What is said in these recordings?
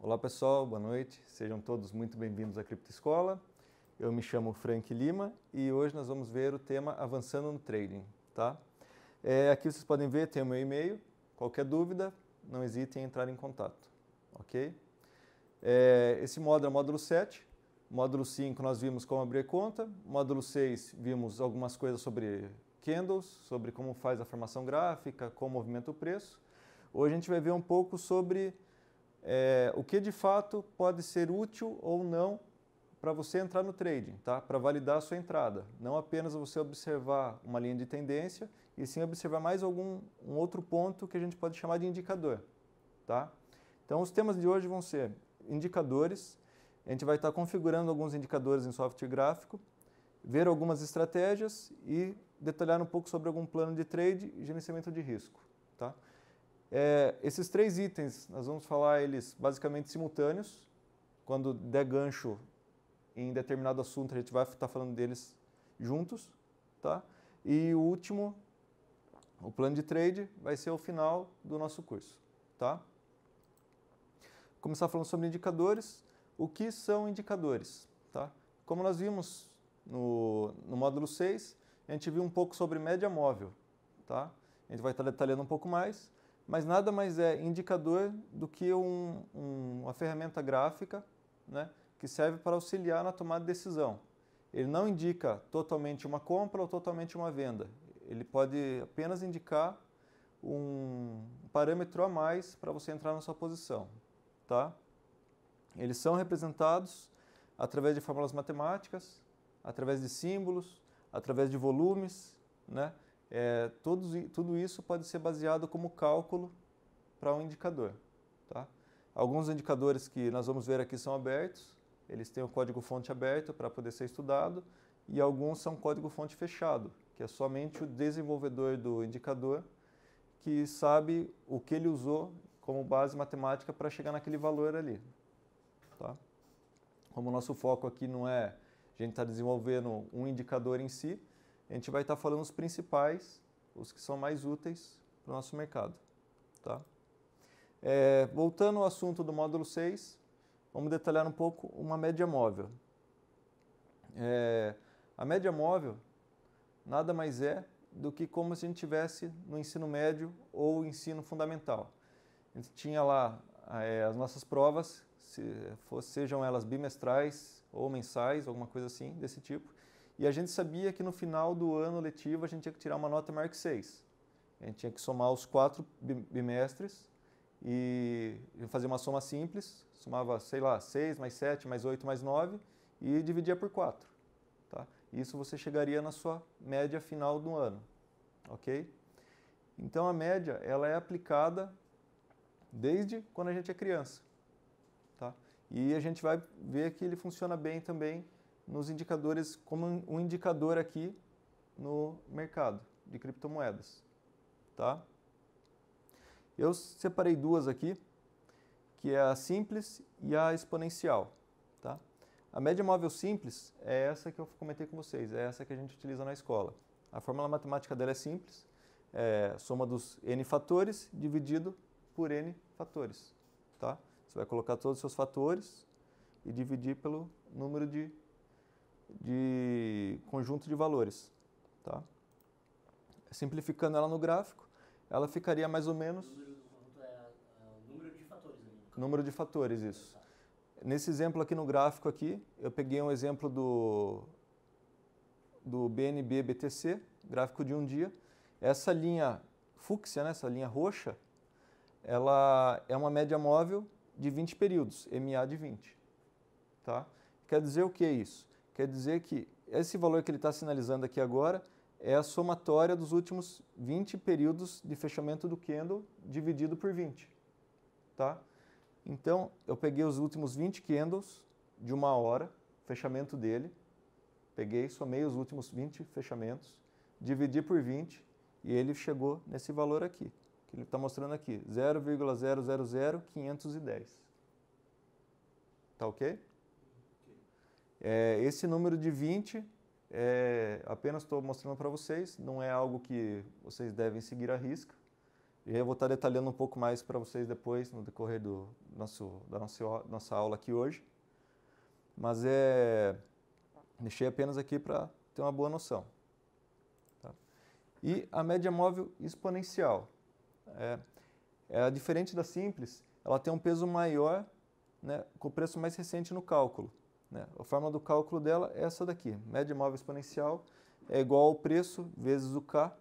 Olá pessoal, boa noite, sejam todos muito bem-vindos à Criptoescola. Eu me chamo Frank Lima e hoje nós vamos ver o tema Avançando no Trading, tá? Aqui vocês podem ver, tem o meu e-mail, qualquer dúvida, não hesitem em entrar em contato, ok? Esse módulo é o módulo 7, módulo 5 nós vimos como abrir conta, módulo 6 vimos algumas coisas sobre candles, sobre como faz a formação gráfica, como movimenta o preço. Hoje a gente vai ver um pouco sobre o que de fato pode ser útil ou não para você entrar no trading, tá? Para validar a sua entrada. Não apenas você observar uma linha de tendência, e sim observar mais um outro ponto que a gente pode chamar de indicador. Tá? Então os temas de hoje vão ser indicadores, a gente vai estar configurando alguns indicadores em software gráfico, ver algumas estratégias e detalhar um pouco sobre algum plano de trade e gerenciamento de risco. Tá? Esses três itens, nós vamos falar eles basicamente simultâneos. Quando der gancho em determinado assunto, a gente vai estar falando deles juntos. Tá? E o último, o plano de trade, vai ser o final do nosso curso. Tá? Vou começar falando sobre indicadores. O que são indicadores? Tá? Como nós vimos no módulo 6, a gente viu um pouco sobre média móvel. Tá? A gente vai estar detalhando um pouco mais. Mas nada mais é indicador do que uma ferramenta gráfica, né, que serve para auxiliar na tomada de decisão. Ele não indica totalmente uma compra ou totalmente uma venda. Ele pode apenas indicar um parâmetro a mais para você entrar na sua posição. Tá? Eles são representados através de fórmulas matemáticas, através de símbolos, através de volumes, né? Tudo isso pode ser baseado como cálculo para um indicador. Tá? Alguns indicadores que nós vamos ver aqui são abertos, eles têm o código-fonte aberto para poder ser estudado, e alguns são código-fonte fechado, que é somente o desenvolvedor do indicador que sabe o que ele usou como base matemática para chegar naquele valor ali. Tá? Como o nosso foco aqui não é a gente estar desenvolvendo um indicador em si, a gente vai estar falando os principais, os que são mais úteis para o nosso mercado. Tá? Voltando ao assunto do módulo 6, vamos detalhar um pouco uma média móvel. A média móvel nada mais é do que como se a gente estivesse no ensino médio ou ensino fundamental. A gente tinha lá as nossas provas, sejam elas bimestrais ou mensais, alguma coisa assim, desse tipo. E a gente sabia que no final do ano letivo a gente tinha que tirar uma nota maior que 6. A gente tinha que somar os 4 bimestres e fazer uma soma simples. Somava, sei lá, 6 mais 7 mais 8 mais 9 e dividia por 4. Tá? Isso você chegaria na sua média final do ano. Ok? Então a média ela é aplicada desde quando a gente é criança. Tá? E a gente vai ver que ele funciona bem também nos indicadores, como um indicador aqui no mercado de criptomoedas. Tá? Eu separei duas aqui, que é a simples e a exponencial. Tá? A média móvel simples é essa que eu comentei com vocês, é essa que a gente utiliza na escola. A fórmula matemática dela é simples, é soma dos n fatores dividido por n fatores. Tá? Você vai colocar todos os seus fatores e dividir pelo número de conjunto de valores. Tá? Simplificando ela no gráfico, ela ficaria mais ou menos... O número do conjunto é o número de fatores. Né? Número de fatores, isso. Nesse exemplo aqui no gráfico aqui, eu peguei um exemplo do BNB-BTC, gráfico de um dia. Essa linha fúcsia, né, essa linha roxa, ela é uma média móvel de 20 períodos, MA de 20. Tá? Quer dizer o que é isso? Quer dizer que esse valor que ele está sinalizando aqui agora é a somatória dos últimos 20 períodos de fechamento do candle dividido por 20. Tá? Então, eu peguei os últimos 20 candles de uma hora, fechamento dele, peguei, somei os últimos 20 fechamentos, dividi por 20 e ele chegou nesse valor aqui, que ele está mostrando aqui, 0,000510. Tá ok? Esse número de 20, apenas estou mostrando para vocês, não é algo que vocês devem seguir à risca. E eu vou estar detalhando um pouco mais para vocês depois, no decorrer da nossa aula aqui hoje. Mas deixei apenas aqui para ter uma boa noção. Tá? E a média móvel exponencial. Diferente da simples, ela tem um peso maior, né, com o preço mais recente no cálculo. Né? A fórmula do cálculo dela é essa daqui. Média móvel exponencial é igual ao preço vezes o K,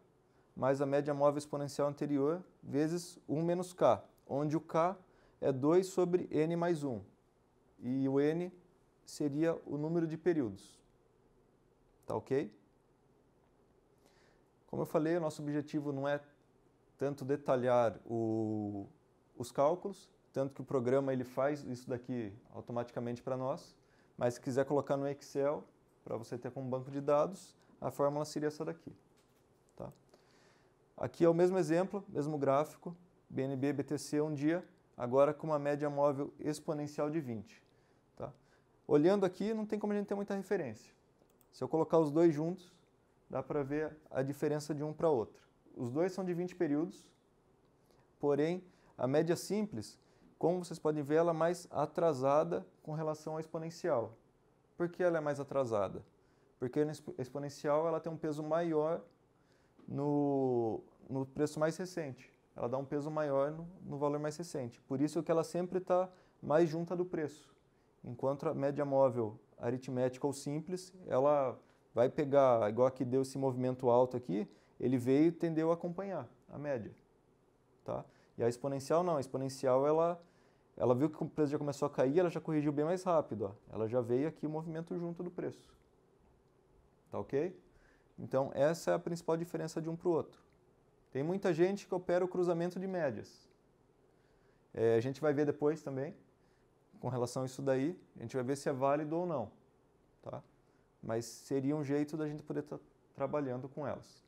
mais a média móvel exponencial anterior vezes 1 menos K, onde o K é 2 sobre N mais 1. E o N seria o número de períodos. Tá ok? Como eu falei, o nosso objetivo não é tanto detalhar os cálculos, tanto que o programa ele faz isso daqui automaticamente para nós, mas se quiser colocar no Excel, para você ter como banco de dados, a fórmula seria essa daqui. Tá? Aqui é o mesmo exemplo, mesmo gráfico, BNB, BTC um dia, agora com uma média móvel exponencial de 20. Tá? Olhando aqui, não tem como a gente ter muita referência. Se eu colocar os dois juntos, dá para ver a diferença de um para outro. Os dois são de 20 períodos, porém, a média simples, como vocês podem ver, ela é mais atrasada com relação à exponencial. Por que ela é mais atrasada? Porque a exponencial ela tem um peso maior no preço mais recente. Ela dá um peso maior no valor mais recente. Por isso que ela sempre está mais junta do preço. Enquanto a média móvel aritmética ou simples, ela vai pegar, igual aqui deu esse movimento alto aqui, ele veio e tendeu a acompanhar a média. Tá? E a exponencial não, a exponencial ela viu que o preço já começou a cair, ela já corrigiu bem mais rápido. Ó. Ela já veio aqui o movimento junto do preço. Tá ok? Então, essa é a principal diferença de um para o outro. Tem muita gente que opera o cruzamento de médias. A gente vai ver depois também, com relação a isso daí, a gente vai ver se é válido ou não. Tá? Mas seria um jeito da gente poder estar trabalhando com elas.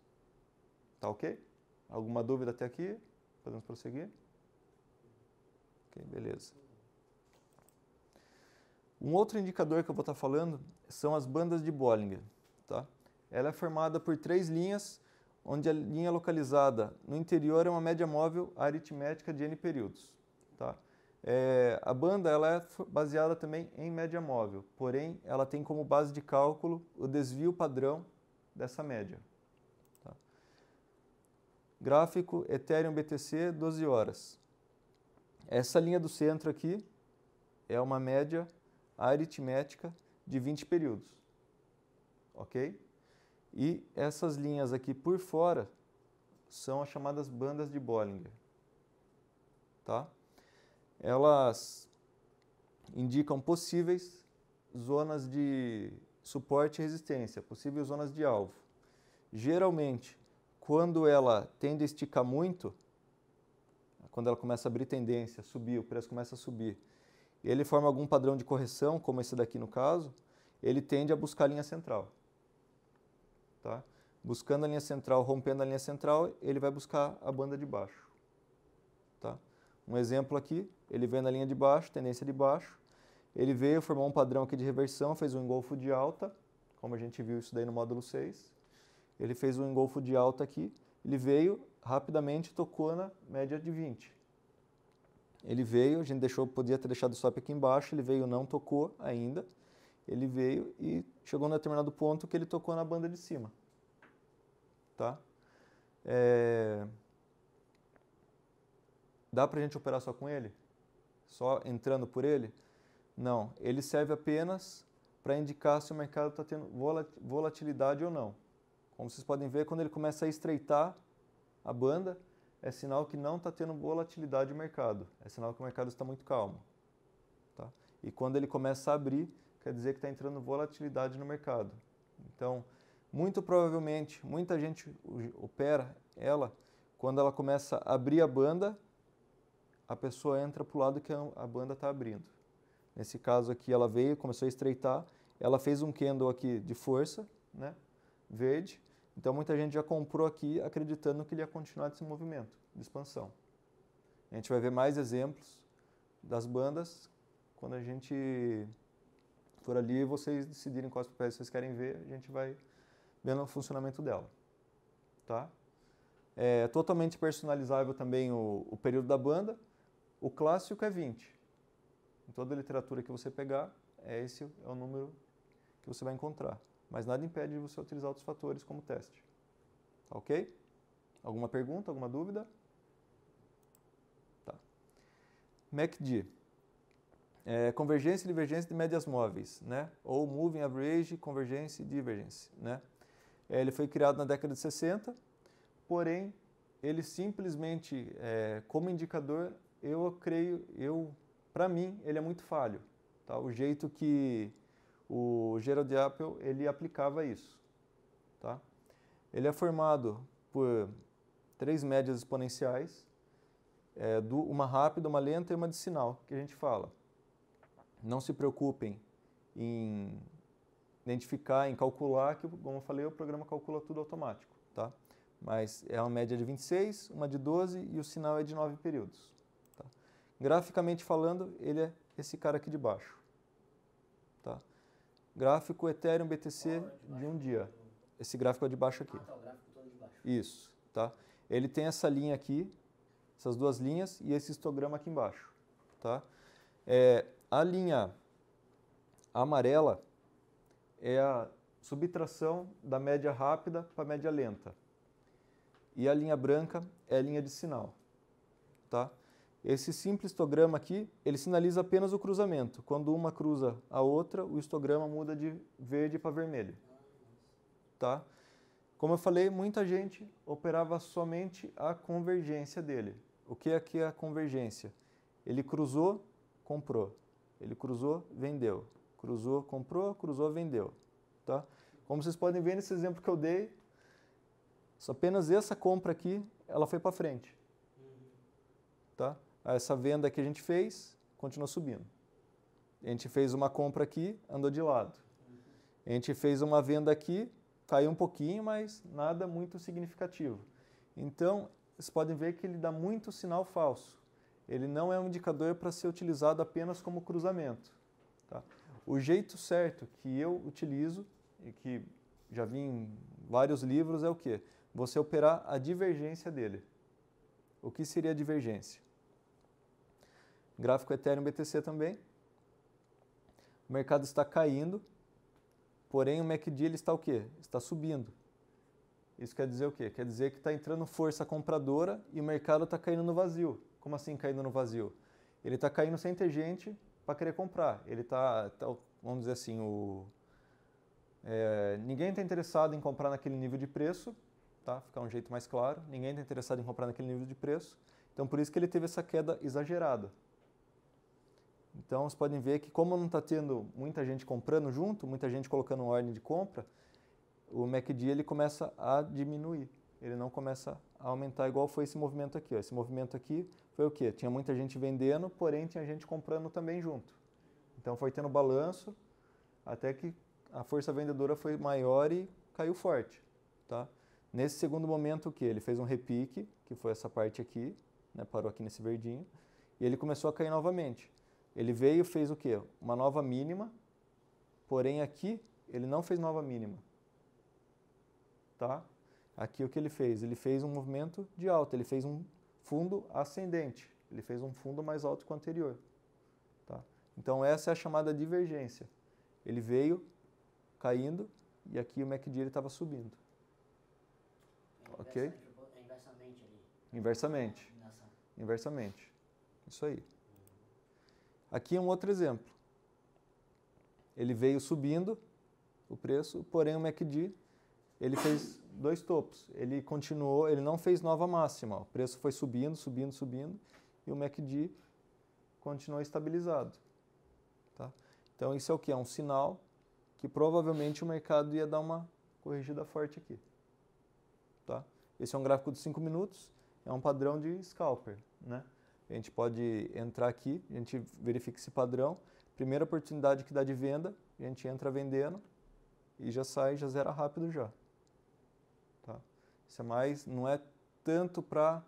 Tá ok? Alguma dúvida até aqui? Podemos prosseguir? Ok, beleza. Um outro indicador que eu vou estar falando são as bandas de Bollinger. Tá? Ela é formada por 3 linhas, onde a linha localizada no interior é uma média móvel aritmética de N períodos. Tá? A banda ela é baseada também em média móvel, porém ela tem como base de cálculo o desvio padrão dessa média. Tá? Gráfico Ethereum BTC 12 horas. Essa linha do centro aqui é uma média aritmética de 20 períodos. Ok? E essas linhas aqui por fora são as chamadas bandas de Bollinger. Tá? Elas indicam possíveis zonas de suporte e resistência, possíveis zonas de alvo. Geralmente, quando ela tende a esticar muito, quando ela começa a abrir tendência, subir, o preço começa a subir, e ele forma algum padrão de correção, como esse daqui no caso, ele tende a buscar a linha central. Tá? Buscando a linha central, rompendo a linha central, ele vai buscar a banda de baixo. Tá? Um exemplo aqui, ele veio na linha de baixo, tendência de baixo, ele veio, formou um padrão aqui de reversão, fez um engolfo de alta, como a gente viu isso daí no módulo 6. Ele fez um engolfo de alta aqui, ele veio, rapidamente tocou na média de 20. Ele veio, a gente podia ter deixado o stop aqui embaixo, ele veio, não tocou ainda, ele veio e chegou num determinado ponto que ele tocou na banda de cima. Tá? Dá para a gente operar só com ele? Só entrando por ele? Não, ele serve apenas para indicar se o mercado está tendo volatilidade ou não. Como vocês podem ver, quando ele começa a estreitar a banda, é sinal que não está tendo volatilidade no mercado, é sinal que o mercado está muito calmo. Tá? E quando ele começa a abrir, quer dizer que está entrando volatilidade no mercado. Então, muito provavelmente, muita gente opera ela, quando ela começa a abrir a banda, a pessoa entra para o lado que a banda está abrindo. Nesse caso aqui, ela veio, começou a estreitar, ela fez um candle aqui de força, né, verde, então muita gente já comprou aqui acreditando que ele ia continuar esse movimento de expansão. A gente vai ver mais exemplos das bandas quando a gente for ali e vocês decidirem quais papéis vocês querem ver, a gente vai vendo o funcionamento dela. Tá? É totalmente personalizável também o período da banda. O clássico é 20. Em toda a literatura que você pegar, esse é o número que você vai encontrar. Mas nada impede de você utilizar outros fatores como teste. Tá ok? Alguma pergunta, alguma dúvida? Tá. MACD. Convergência e divergência de médias móveis, né? Ou Moving Average, Convergence e Divergence, né? Ele foi criado na década de 60, porém, ele simplesmente, como indicador, para mim, ele é muito falho. Tá? O jeito que o Gerald Appel, ele aplicava isso. Tá? Ele é formado por 3 médias exponenciais, uma rápida, uma lenta e uma de sinal, que a gente fala. Não se preocupem em identificar, em calcular, que, como eu falei, o programa calcula tudo automático. Tá? Mas é uma média de 26, uma de 12 e o sinal é de 9 períodos. Tá? Graficamente falando, ele é esse cara aqui de baixo. Tá? Gráfico Ethereum BTC de um dia. Esse gráfico é de baixo aqui. Ah, tá, o gráfico todo de baixo. Isso. Tá? Ele tem essa linha aqui, essas 2 linhas e esse histograma aqui embaixo. Tá? A linha amarela é a subtração da média rápida para a média lenta. E a linha branca é a linha de sinal. Tá? Esse simples histograma aqui, ele sinaliza apenas o cruzamento. Quando uma cruza a outra, o histograma muda de verde para vermelho. Tá? Como eu falei, muita gente operava somente a convergência dele. O que é a convergência? Ele cruzou, comprou. Ele cruzou, vendeu. Cruzou, comprou, cruzou, vendeu. Tá? Como vocês podem ver nesse exemplo que eu dei, só apenas essa compra aqui, ela foi para frente. Tá? Essa venda que a gente fez, continua subindo. A gente fez uma compra aqui, andou de lado. A gente fez uma venda aqui, caiu um pouquinho, mas nada muito significativo. Então, vocês podem ver que ele dá muito sinal falso. Ele não é um indicador para ser utilizado apenas como cruzamento. Tá? O jeito certo que eu utilizo, e que já vi em vários livros, é o quê? Você operar a divergência dele. O que seria a divergência? Gráfico Ethereum BTC também. O mercado está caindo, porém o MACD ele está o quê? Está subindo. Isso quer dizer o quê? Quer dizer que está entrando força compradora e o mercado está caindo no vazio. Como assim caindo no vazio? Ele está caindo sem ter gente para querer comprar. Ele está, vamos dizer assim, ninguém está interessado em comprar naquele nível de preço, tá? Ficar um jeito mais claro. Ninguém está interessado em comprar naquele nível de preço. Então, por isso que ele teve essa queda exagerada. Então, vocês podem ver que como não está tendo muita gente comprando junto, muita gente colocando ordem de compra, o MACD ele começa a diminuir. Ele não começa a aumentar igual foi esse movimento aqui. Ó. Esse movimento aqui foi o quê? Tinha muita gente vendendo, porém tinha gente comprando também junto. Então, foi tendo balanço até que a força vendedora foi maior e caiu forte. Tá? Nesse segundo momento, o quê? Ele fez um repique, que foi essa parte aqui, né? Parou aqui nesse verdinho, e ele começou a cair novamente. Ele veio e fez o quê? Uma nova mínima, porém aqui ele não fez nova mínima. Tá? Aqui o que ele fez? Ele fez um movimento de alta, ele fez um fundo ascendente, ele fez um fundo mais alto que o anterior. Tá? Então essa é a chamada divergência. Ele veio caindo e aqui o MACD estava subindo. Ok? Inversamente ali. Inversamente. Inversamente. Isso aí. Aqui é um outro exemplo. Ele veio subindo o preço, porém o MACD ele fez 2 topos. Ele continuou, ele não fez nova máxima. O preço foi subindo, subindo, subindo e o MACD continuou estabilizado. Tá? Então isso é o que? É um sinal que provavelmente o mercado ia dar uma corrigida forte aqui. Tá? Esse é um gráfico de 5 minutos, é um padrão de scalper, né? A gente pode entrar aqui, a gente verifica esse padrão, primeira oportunidade que dá de venda, a gente entra vendendo e já sai, já zera rápido já. Tá? Isso é mais, não é tanto para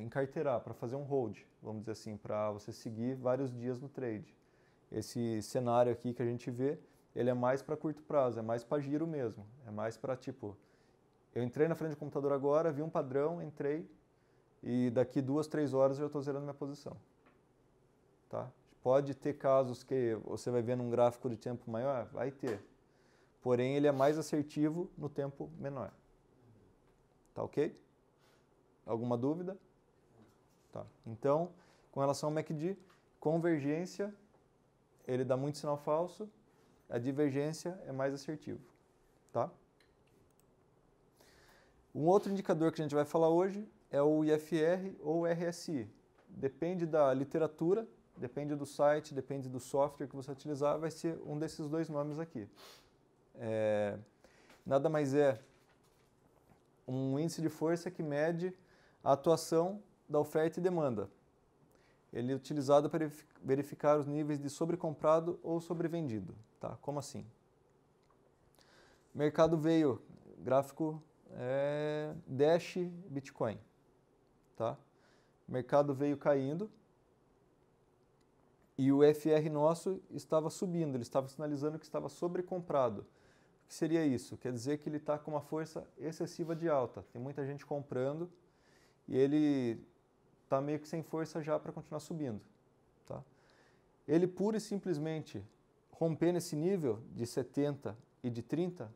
encarteirar, para fazer um hold, vamos dizer assim, para você seguir vários dias no trade. Esse cenário aqui que a gente vê, ele é mais para curto prazo, é mais para giro mesmo, é mais para tipo, eu entrei na frente do computador agora, vi um padrão, entrei e daqui 2, 3 horas eu já estou zerando minha posição. Tá? Pode ter casos que você vai ver num gráfico de tempo maior, vai ter. Porém, ele é mais assertivo no tempo menor. Tá ok? Alguma dúvida? Tá. Então, com relação ao MACD, convergência, ele dá muito sinal falso, a divergência é mais assertivo. Tá? Um outro indicador que a gente vai falar hoje é o IFR ou RSI. Depende da literatura, depende do site, depende do software que você utilizar, vai ser um desses dois nomes aqui. Nada mais é um índice de força que mede a atuação da oferta e demanda. Ele é utilizado para verificar os níveis de sobrecomprado ou sobrevendido. Tá? Como assim? Mercado veio, gráfico Dash Bitcoin. Tá? Mercado veio caindo e o FR nosso estava subindo, ele estava sinalizando que estava sobrecomprado. O que seria isso? Quer dizer que ele está com uma força excessiva de alta. Tem muita gente comprando e ele está meio que sem força já para continuar subindo. Tá? Ele pura e simplesmente romper nesse nível de 70 e de 30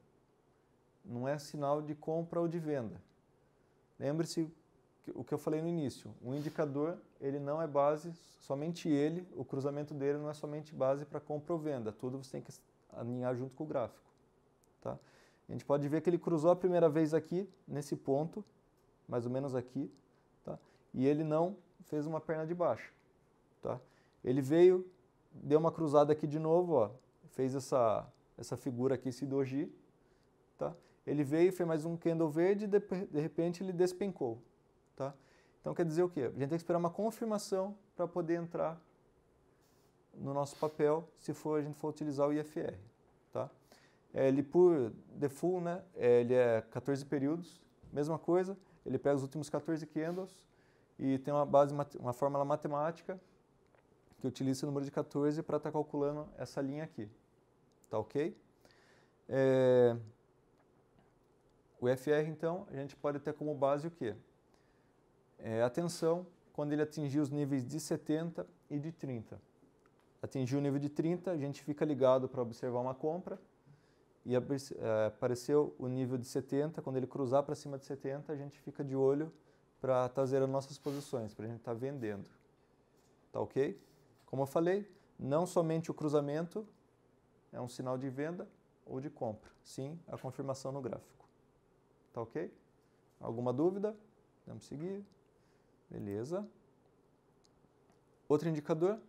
não é sinal de compra ou de venda. Lembre-se o que eu falei no início. O indicador ele não é base, somente ele, o cruzamento dele não é somente base para compra ou venda. Tudo você tem que alinhar junto com o gráfico. Tá? A gente pode ver que ele cruzou a primeira vez aqui, nesse ponto, mais ou menos aqui, tá? E ele não fez uma perna de baixo. Tá? Ele veio, deu uma cruzada aqui de novo, ó, fez essa figura aqui, esse doji. Tá? Ele veio, fez mais um candle verde e de repente ele despencou. Tá? Então quer dizer o quê? A gente tem que esperar uma confirmação para poder entrar no nosso papel, se a gente for utilizar o IFR. Tá? Ele por default, né, ele é 14 períodos, mesma coisa, ele pega os últimos 14 candles e tem uma fórmula matemática que utiliza esse número de 14 para estar calculando essa linha aqui. Tá ok? O FR, então, a gente pode ter como base o quê? Atenção quando ele atingir os níveis de 70 e de 30. Atingiu o nível de 30, a gente fica ligado para observar uma compra. E apareceu o nível de 70, quando ele cruzar para cima de 70, a gente fica de olho para estar zerando nossas posições, para a gente estar vendendo. Tá ok? Como eu falei, não somente o cruzamento é um sinal de venda ou de compra, sim a confirmação no gráfico. Tá ok? Alguma dúvida? Vamos seguir. Beleza. Outro indicador,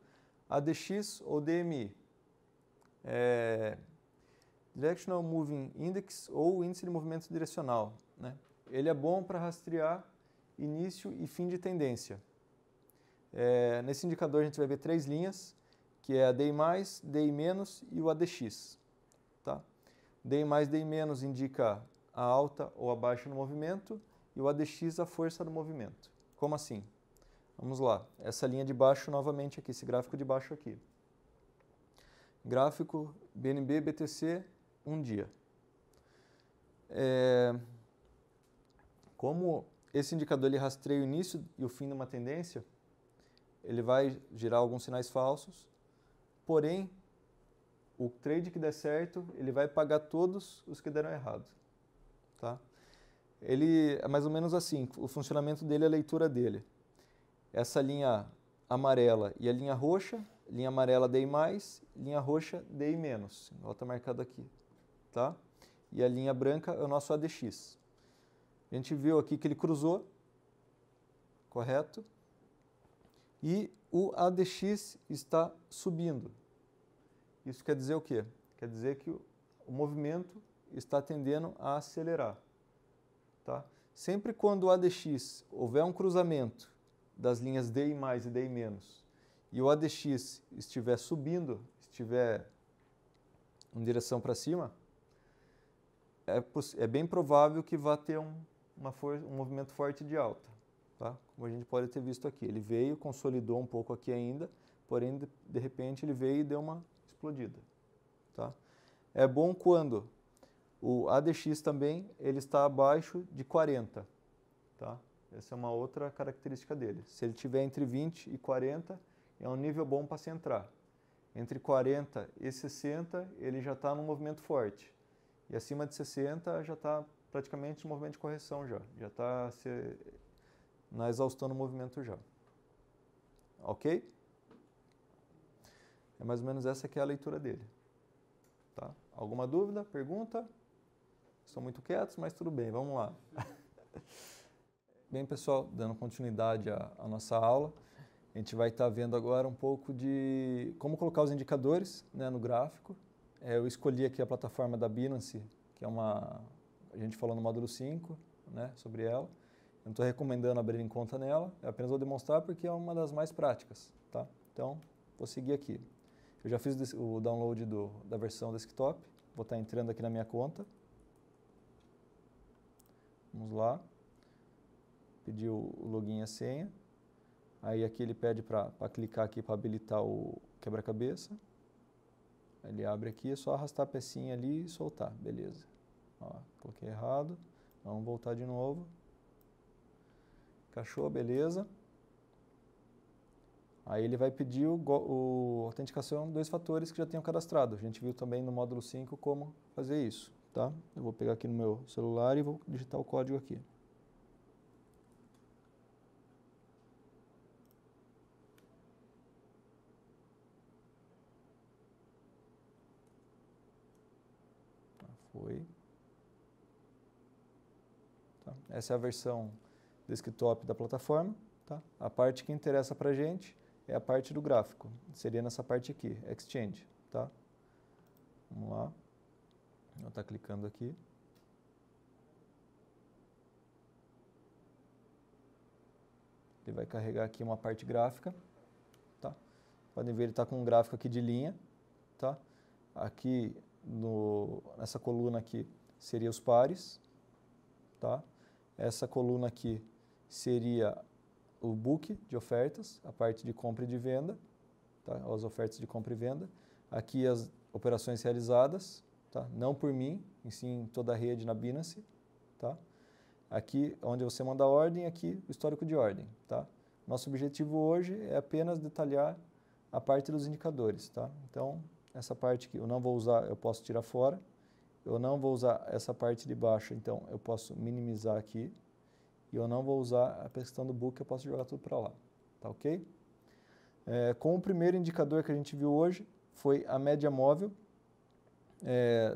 ADX ou DMI. Directional Moving Index ou índice de movimento direcional. Né? Ele é bom para rastrear início e fim de tendência. Nesse indicador a gente vai ver 3 linhas, que é a DI+, DI- e o ADX. Tá? DI+, DI- indica a alta ou a baixa no movimento e o ADX a força do movimento. Como assim? Vamos lá, essa linha de baixo novamente aqui, esse gráfico de baixo aqui. Gráfico BNB BTC, um dia. Como esse indicador ele rastreia o início e o fim de uma tendência, ele vai gerar alguns sinais falsos, porém, o trade que der certo, ele vai pagar todos os que deram errado. Tá? Ele é mais ou menos assim, o funcionamento dele é a leitura dele. Essa linha amarela e a linha roxa, linha amarela DI+, linha roxa DI-, igual está marcado aqui. Tá? E a linha branca é o nosso ADX. A gente viu aqui que ele cruzou, correto? E o ADX está subindo. Isso quer dizer o quê? Quer dizer que o movimento está tendendo a acelerar. Tá? Sempre quando o ADX houver um cruzamento das linhas DI+ e DI- e o ADX estiver subindo, estiver em direção para cima, é bem provável que vá ter um movimento forte de alta. Tá? Como a gente pode ter visto aqui. Ele veio, consolidou um pouco aqui ainda, porém, de repente, ele veio e deu uma explodida. Tá? É bom quando O ADX também, ele está abaixo de 40, tá? Essa é uma outra característica dele. Se ele tiver entre 20 e 40, é um nível bom para se entrar. Entre 40 e 60, ele já está num movimento forte. E acima de 60, já está praticamente no movimento de correção já. Já está na exaustão do movimento já. Ok? É mais ou menos essa que é a leitura dele. Tá? Alguma dúvida? Pergunta? Estão muito quietos, mas tudo bem, vamos lá. Bem, pessoal, dando continuidade à nossa aula, a gente vai estar vendo agora um pouco de como colocar os indicadores, né, no gráfico. Eu escolhi aqui a plataforma da Binance, que é a gente falou no módulo 5, né, sobre ela. Eu não estou recomendando abrir conta nela, eu apenas vou demonstrar porque é uma das mais práticas, tá? Então, vou seguir aqui. Eu já fiz o download da versão desktop, vou estar entrando aqui na minha conta. Vamos lá. Pedir o login e a senha. Aí aqui ele pede para clicar aqui para habilitar o quebra-cabeça. Ele abre aqui, é só arrastar a pecinha ali e soltar, beleza. Ó, coloquei errado, vamos voltar de novo. Encaixou, beleza. Aí ele vai pedir o autenticação 2 fatores que já tenham cadastrado. A gente viu também no módulo 5 como fazer isso, tá? Eu vou pegar aqui no meu celular e vou digitar o código aqui. Foi. Tá? Essa é a versão desktop da plataforma. Tá? A parte que interessa para a gente é a parte do gráfico. Seria nessa parte aqui, Exchange. Tá? Vamos lá. Vou estar clicando aqui. Ele vai carregar aqui uma parte gráfica. Tá? Podem ver, ele está com um gráfico aqui de linha. Tá? Aqui nessa coluna aqui seria os pares, tá? Essa coluna aqui seria o book de ofertas, a parte de compra e de venda, tá? As ofertas de compra e venda. Aqui as operações realizadas, tá? Não por mim, em sim toda a rede na Binance, tá? Aqui onde você manda a ordem, aqui o histórico de ordem, tá? Nosso objetivo hoje é apenas detalhar a parte dos indicadores, tá? Então, essa parte aqui eu não vou usar, eu posso tirar fora. Eu não vou usar essa parte de baixo, então eu posso minimizar aqui. E eu não vou usar a questão do book, eu posso jogar tudo para lá. Tá ok? Com o primeiro indicador que a gente viu hoje, foi a média móvel.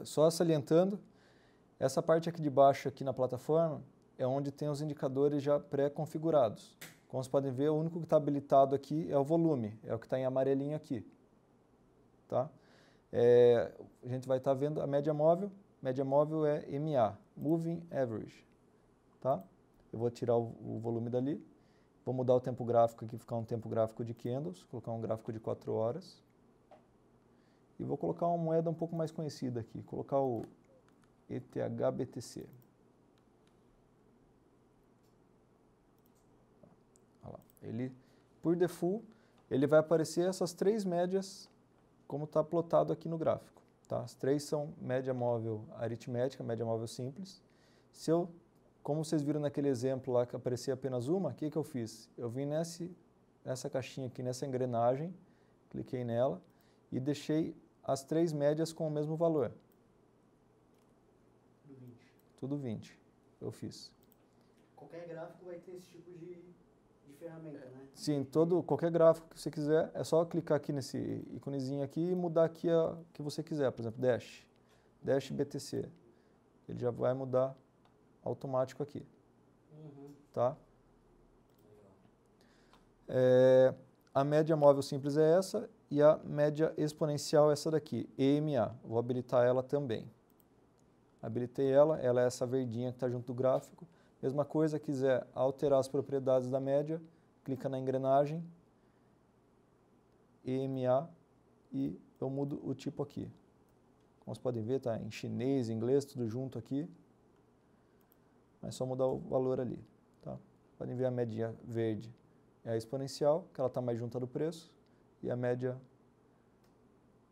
Só salientando, essa parte aqui de baixo aqui na plataforma é onde tem os indicadores já pré-configurados. Como vocês podem ver, o único que está habilitado aqui é o volume, é o que está em amarelinho aqui. Tá? A gente vai estar vendo a média móvel é MA, Moving Average, tá? Eu vou tirar o volume dali, vou mudar o tempo gráfico aqui, ficar um tempo gráfico de candles, colocar um gráfico de 4 horas, e vou colocar uma moeda um pouco mais conhecida aqui, colocar o ETH-BTC. Olha lá. Por default, ele vai aparecer essas 3 médias como está plotado aqui no gráfico. Tá? As 3 são média móvel aritmética, média móvel simples. Como vocês viram naquele exemplo lá que aparecia apenas uma, o que eu fiz? Eu vim nessa caixinha aqui, nessa engrenagem, cliquei nela e deixei as 3 médias com o mesmo valor. Tudo 20. Tudo 20, eu fiz. Qualquer gráfico vai ter esse tipo de ferramenta, né? Sim, qualquer gráfico que você quiser, é só clicar aqui nesse íconezinho aqui e mudar aqui o que você quiser. Por exemplo, Dash BTC. Ele já vai mudar automático aqui. Uhum. Tá? A média móvel simples é essa e a média exponencial é essa daqui, EMA. Vou habilitar ela também. Habilitei ela é essa verdinha que está junto do gráfico. Mesma coisa, quiser alterar as propriedades da média, clica na engrenagem, EMA, e eu mudo o tipo aqui. Como vocês podem ver, está em chinês, inglês, tudo junto aqui. É só mudar o valor ali. Tá? Podem ver a média verde é a exponencial, que ela está mais junta do preço, e a média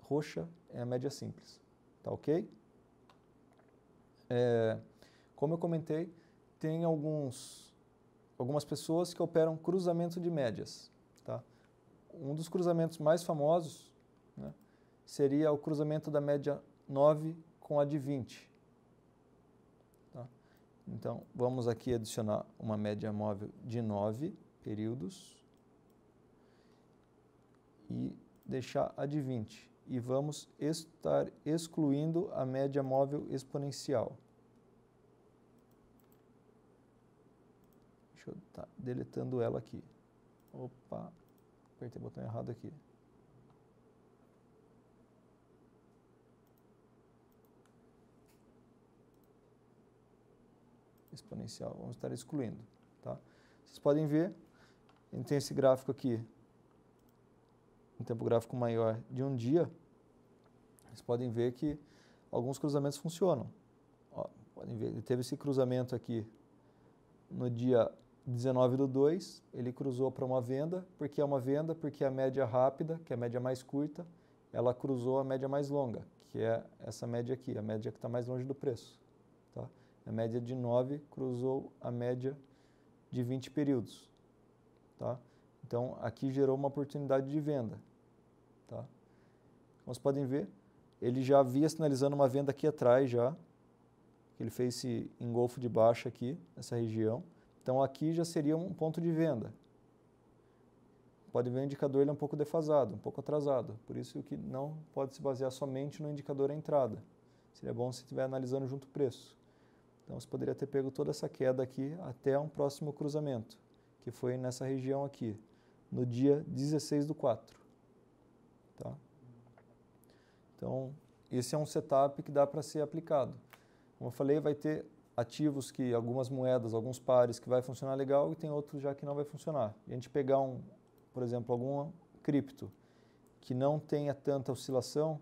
roxa é a média simples. Tá ok? Como eu comentei, tem algumas pessoas que operam cruzamento de médias. Tá? Um dos cruzamentos mais famosos, né, seria o cruzamento da média 9 com a de 20. Tá? Então, vamos aqui adicionar uma média móvel de 9 períodos e deixar a de 20. E vamos estar excluindo a média móvel exponencial. Deixa eu estar deletando ela aqui. Opa, apertei o botão errado aqui. Exponencial, vamos estar excluindo. Tá? Vocês podem ver, a gente tem esse gráfico aqui, um tempo gráfico maior de um dia. Vocês podem ver que alguns cruzamentos funcionam. Ó, podem ver, ele teve esse cruzamento aqui no dia 19/2, ele cruzou para uma venda. Por que é uma venda? Porque a média rápida, que é a média mais curta, ela cruzou a média mais longa, que é essa média aqui, a média que está mais longe do preço. Tá? A média de 9 cruzou a média de 20 períodos. Tá? Então, aqui gerou uma oportunidade de venda. Tá? Como vocês podem ver, ele já havia sinalizando uma venda aqui atrás já. Ele fez esse engolfo de baixa aqui, nessa região. Então, aqui já seria um ponto de venda. Pode ver o indicador, ele é um pouco defasado, um pouco atrasado. Por isso que não pode se basear somente no indicador à entrada. Seria bom se estiver analisando junto o preço. Então, você poderia ter pego toda essa queda aqui até um próximo cruzamento, que foi nessa região aqui, no dia 16/4. Tá? Então, esse é um setup que dá para ser aplicado. Como eu falei, vai ter ativos que, algumas moedas, alguns pares que vai funcionar legal e tem outros já que não vai funcionar. E a gente pegar por exemplo, alguma cripto que não tenha tanta oscilação,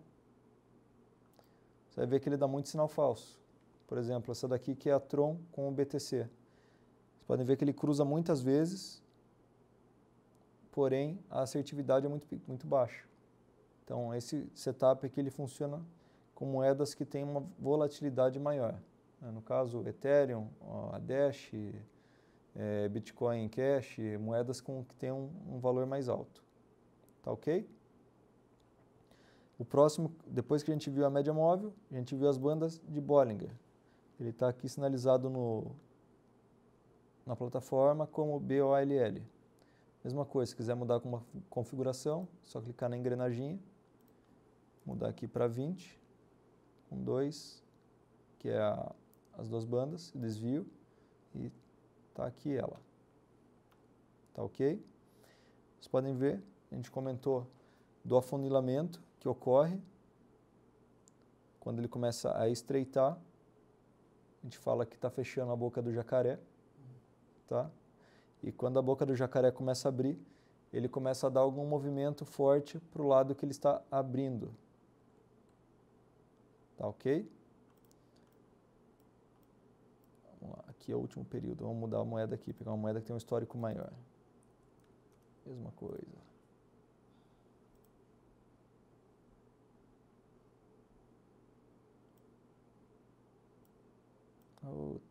você vai ver que ele dá muito sinal falso. Por exemplo, essa daqui que é a Tron com o BTC. Vocês podem ver que ele cruza muitas vezes, porém a assertividade é muito baixa. Então, esse setup aqui ele funciona com moedas que têm uma volatilidade maior. No caso, Ethereum, a Dash, Bitcoin Cash, moedas que têm um valor mais alto. Tá ok? O próximo, depois que a gente viu a média móvel, a gente viu as bandas de Bollinger. Ele está aqui sinalizado na plataforma como BOLL. Mesma coisa, se quiser mudar com uma configuração, só clicar na engrenagem, mudar aqui para 20, com 2, que é as duas bandas, desvio, e está aqui ela. Tá ok? Vocês podem ver, a gente comentou do afunilamento que ocorre quando ele começa a estreitar. A gente fala que está fechando a boca do jacaré. Tá? E quando a boca do jacaré começa a abrir, ele começa a dar algum movimento forte para o lado que ele está abrindo. Tá ok? Vamos lá, aqui é o último período. Vamos mudar a moeda aqui, pegar uma moeda que tem um histórico maior. Mesma coisa.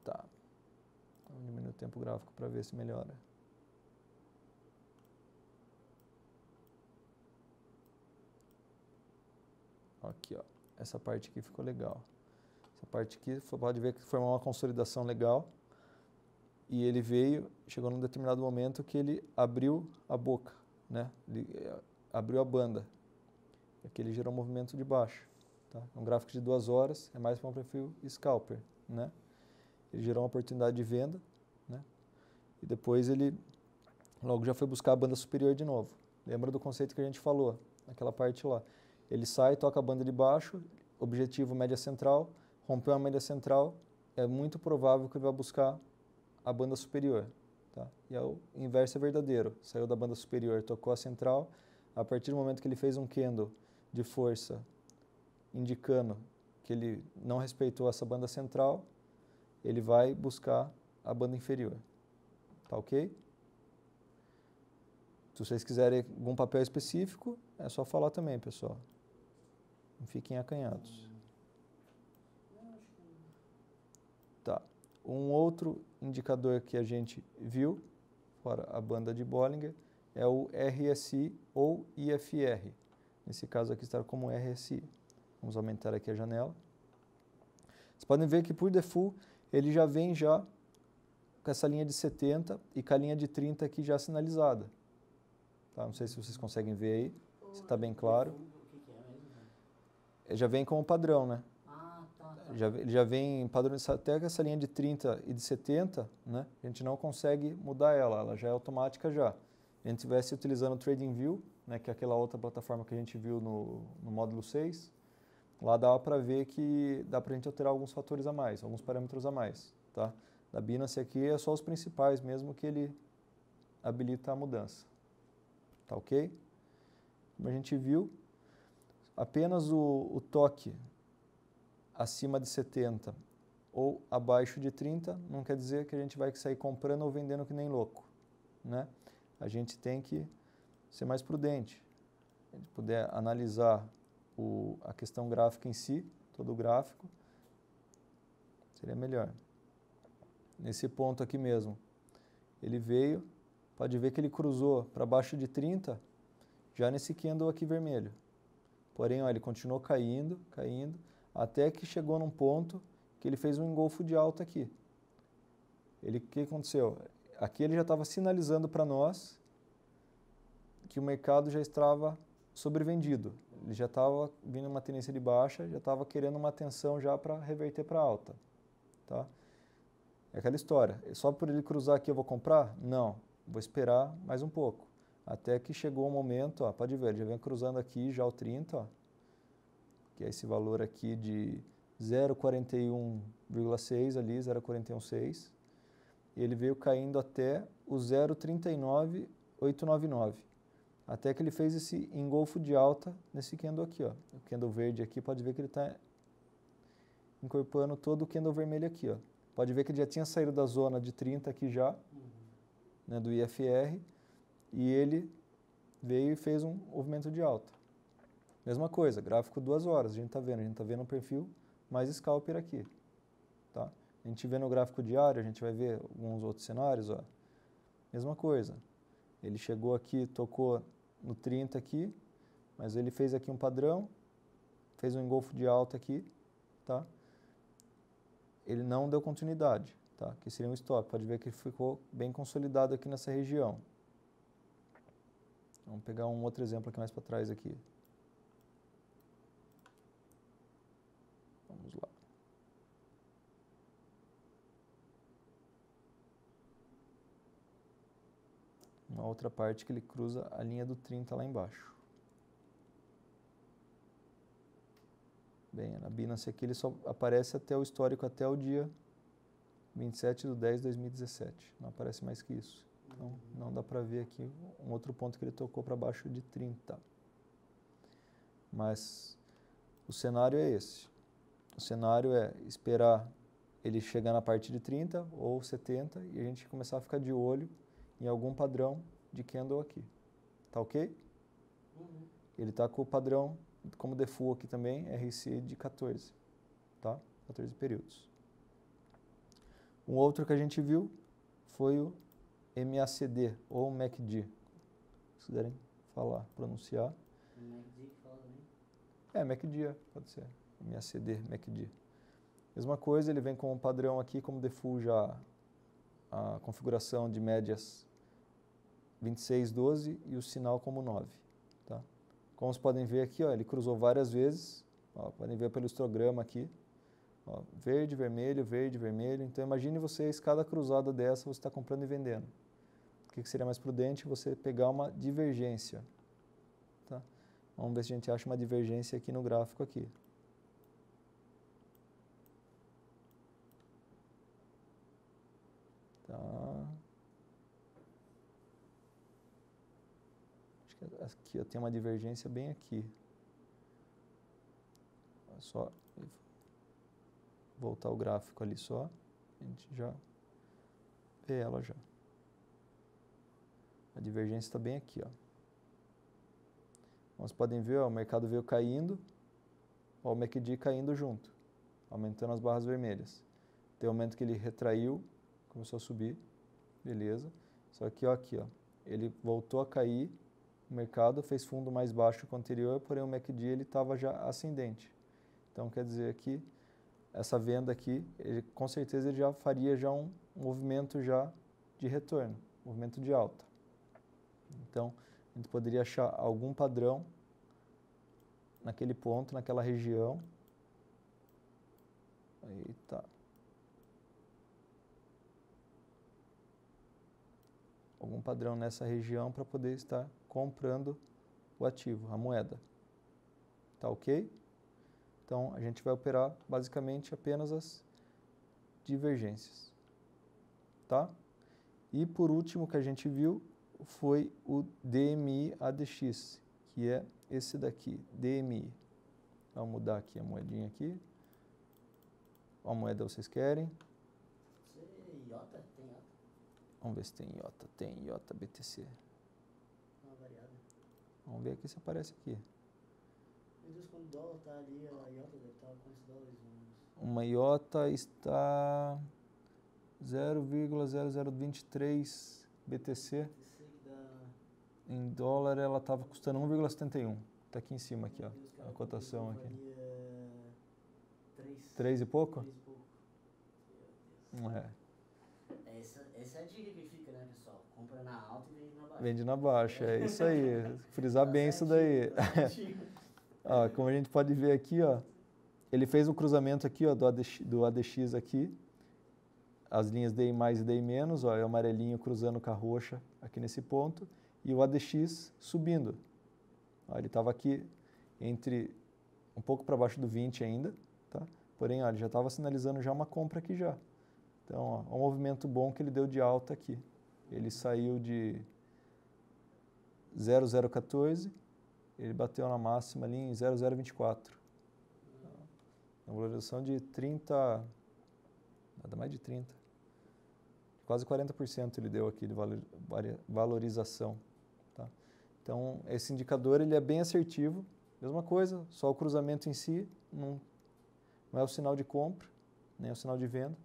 Tá. Vamos diminuir o tempo gráfico para ver se melhora. Aqui, ó. Essa parte aqui ficou legal. Essa parte aqui, você pode ver que formou uma consolidação legal. E ele chegou num determinado momento que ele abriu a boca, né? Ele abriu a banda. E aqui ele gerou um movimento de baixo. Tá? É um gráfico de 2 horas, é mais para um perfil scalper, né? Ele gerou uma oportunidade de venda, né? E depois ele logo já foi buscar a banda superior de novo. Lembra do conceito que a gente falou, naquela parte lá. Ele sai, toca a banda de baixo, objetivo média central, rompeu a média central, é muito provável que ele vai buscar a banda superior. Tá? E o inverso é verdadeiro. Saiu da banda superior, tocou a central, a partir do momento que ele fez um candle de força indicando que ele não respeitou essa banda central, ele vai buscar a banda inferior. Tá ok? Se vocês quiserem algum papel específico, é só falar também, pessoal. Não fiquem acanhados. Um outro indicador que a gente viu, fora a banda de Bollinger, é o RSI ou IFR. Nesse caso aqui está como RSI. Vamos aumentar aqui a janela. Vocês podem ver que por default ele já vem já com essa linha de 70 e com a linha de 30 aqui já sinalizada. Tá? Não sei se vocês conseguem ver aí, se está bem claro. O que é mesmo? Ele já vem como padrão, né? Ah, tá. Ele já vem padronizado, até com essa linha de 30 e de 70, né? A gente não consegue mudar ela já é automática já. Se a gente estivesse utilizando o TradingView, né, que é aquela outra plataforma que a gente viu no módulo 6, lá dá para ver que dá para a gente alterar alguns fatores a mais, alguns parâmetros a mais. Tá? Da Binance aqui é só os principais mesmo que ele habilita a mudança. Tá ok? Como a gente viu, apenas o toque acima de 70 ou abaixo de 30 não quer dizer que a gente vai sair comprando ou vendendo que nem louco. Né? A gente tem que ser mais prudente. A gente puder analisar a questão gráfica em si, todo o gráfico, seria melhor. Nesse ponto aqui mesmo, ele veio, pode ver que ele cruzou para baixo de 30, já nesse candle aqui vermelho. Porém, ó, ele continuou caindo, até que chegou num ponto que ele fez um engolfo de alta aqui. O que aconteceu? Aqui ele já estava sinalizando para nós que o mercado já estava sobrevendido. Ele já estava vindo uma tendência de baixa, já estava querendo uma atenção já para reverter para alta. Tá? É aquela história. Só por ele cruzar aqui eu vou comprar? Não. Vou esperar mais um pouco. Até que chegou um momento, ó, pode ver, ele já vem cruzando aqui já o 30, ó, que é esse valor aqui de 0,41,6 ali, 0,416. E ele veio caindo até o 0,39899. Até que ele fez esse engolfo de alta nesse candle aqui, ó. O candle verde aqui, pode ver que ele está incorporando todo o candle vermelho aqui, ó. Pode ver que ele já tinha saído da zona de 30 aqui já, né, do IFR, e ele veio e fez um movimento de alta. Mesma coisa, gráfico 2 horas, a gente está vendo um perfil mais scalper aqui. Tá? A gente vê no gráfico diário, a gente vai ver alguns outros cenários, ó. Mesma coisa. Ele chegou aqui, tocou no 30 aqui, mas ele fez aqui um padrão, fez um engolfo de alta aqui, tá? Ele não deu continuidade, tá? Que seria um stop. Pode ver que ficou bem consolidado aqui nessa região. Vamos pegar um outro exemplo aqui mais para trás aqui. Vamos lá. Uma outra parte que ele cruza a linha do 30 lá embaixo. Bem, na Binance aqui ele só aparece até o histórico, até o dia 27/10/2017. Não aparece mais que isso. Então, não dá para ver aqui um outro ponto que ele tocou para baixo de 30. Mas o cenário é esse. O cenário é esperar ele chegar na parte de 30 ou 70 e a gente começar a ficar de olho em algum padrão de candle aqui. Tá ok? Ele está com o padrão como default aqui também, RSI de 14. Tá? 14 períodos. Um outro que a gente viu foi o MACD ou MACD. Se quiserem falar, pronunciar. MACD que fala também? MACD, pode ser. MACD, MACD. Mesma coisa, ele vem com um padrão aqui como default já a configuração de médias 26/12 e o sinal como 9. Tá? Como vocês podem ver aqui, ó, ele cruzou várias vezes. Ó, podem ver pelo histograma aqui. Ó, verde, vermelho, verde, vermelho. Então imagine vocês, cada cruzada dessa você está comprando e vendendo. O que seria mais prudente? Você pegar uma divergência. Tá? Vamos ver se a gente acha uma divergência aqui no gráfico aqui. Tá. Acho que aqui eu tenho uma divergência bem aqui. É só voltar o gráfico ali só. A gente já vê ela já. A divergência está bem aqui, ó. Como vocês podem ver, ó, o mercado veio caindo, ó, o MACD caindo junto, aumentando as barras vermelhas. Tem um momento que ele retraiu, começou a subir, beleza. Só que ó, aqui, ó, ele voltou a cair, o mercado fez fundo mais baixo que o anterior, porém o MACD ele estava já ascendente. Então quer dizer aqui, essa venda aqui, com certeza ele já faria já um movimento já de retorno, movimento de alta. Então a gente poderia achar algum padrão naquele ponto, naquela região. Aí tá. Algum padrão nessa região para poder estar comprando o ativo, a moeda. Tá ok? Então, a gente vai operar basicamente apenas as divergências. Tá? E por último que a gente viu foi o DMI ADX, que é esse daqui, DMI. Vamos mudar aqui a moedinha aqui. Qual moeda vocês querem? IOTA? Tem IOTA? Vamos ver se tem IOTA. Tem IOTA BTC. Uma variável. Vamos ver aqui se aparece aqui. Meu Deus, quando o dólar tá ali, a IOTA deve estar quantos dólares? Uma IOTA está 0,0023 BTC. Em dólar ela estava custando 1,71. Está aqui em cima aqui, ó, a cotação aqui. 3 e pouco? 3 e pouco. Não é. Essa é a dica que fica, né, pessoal? Compra na alta e vende na baixa. Vende na baixa, é isso aí. Frisar bem isso daí. Ó, como a gente pode ver aqui, ó, ele fez um cruzamento aqui, ó, do ADX aqui. As linhas DI mais e DI menos, ó, é o amarelinho cruzando com a roxa aqui nesse ponto. E o ADX subindo. Ó, ele estava aqui entre um pouco para baixo do 20 ainda, tá? Porém, ó, ele já estava sinalizando já uma compra aqui já. Então, ó, um movimento bom que ele deu de alta aqui. Ele saiu de 0,014, ele bateu na máxima ali em 0,024. Uma valorização de 30, nada mais de 30. Quase 40% ele deu aqui de valorização. Tá? Então, esse indicador ele é bem assertivo. Mesma coisa, só o cruzamento em si não é o sinal de compra, nem é o sinal de venda,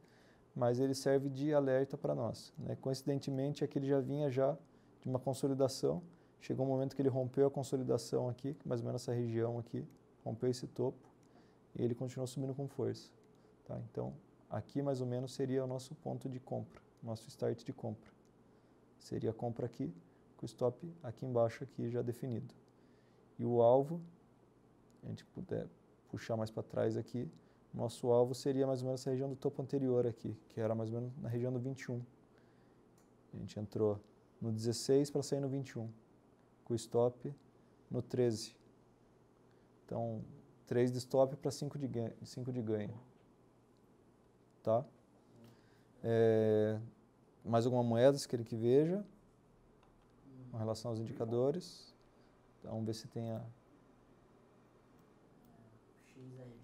mas ele serve de alerta para nós. Né? Coincidentemente, aqui ele já vinha já de uma consolidação. Chegou um momento que ele rompeu a consolidação aqui, mais ou menos essa região aqui, rompeu esse topo, e ele continuou subindo com força. Tá? Então, aqui mais ou menos seria o nosso ponto de compra, nosso start de compra. Seria a compra aqui, com o stop aqui embaixo aqui já definido. E o alvo, a gente puder puxar mais para trás aqui, nosso alvo seria mais ou menos essa região do topo anterior aqui, que era mais ou menos na região do 21. A gente entrou no 16 para sair no 21, com o stop no 13. Então, 3 de stop para 5 de ganho. Tá? Mais alguma moeda, se querem que veja, com relação aos indicadores. Então, vamos ver se tem a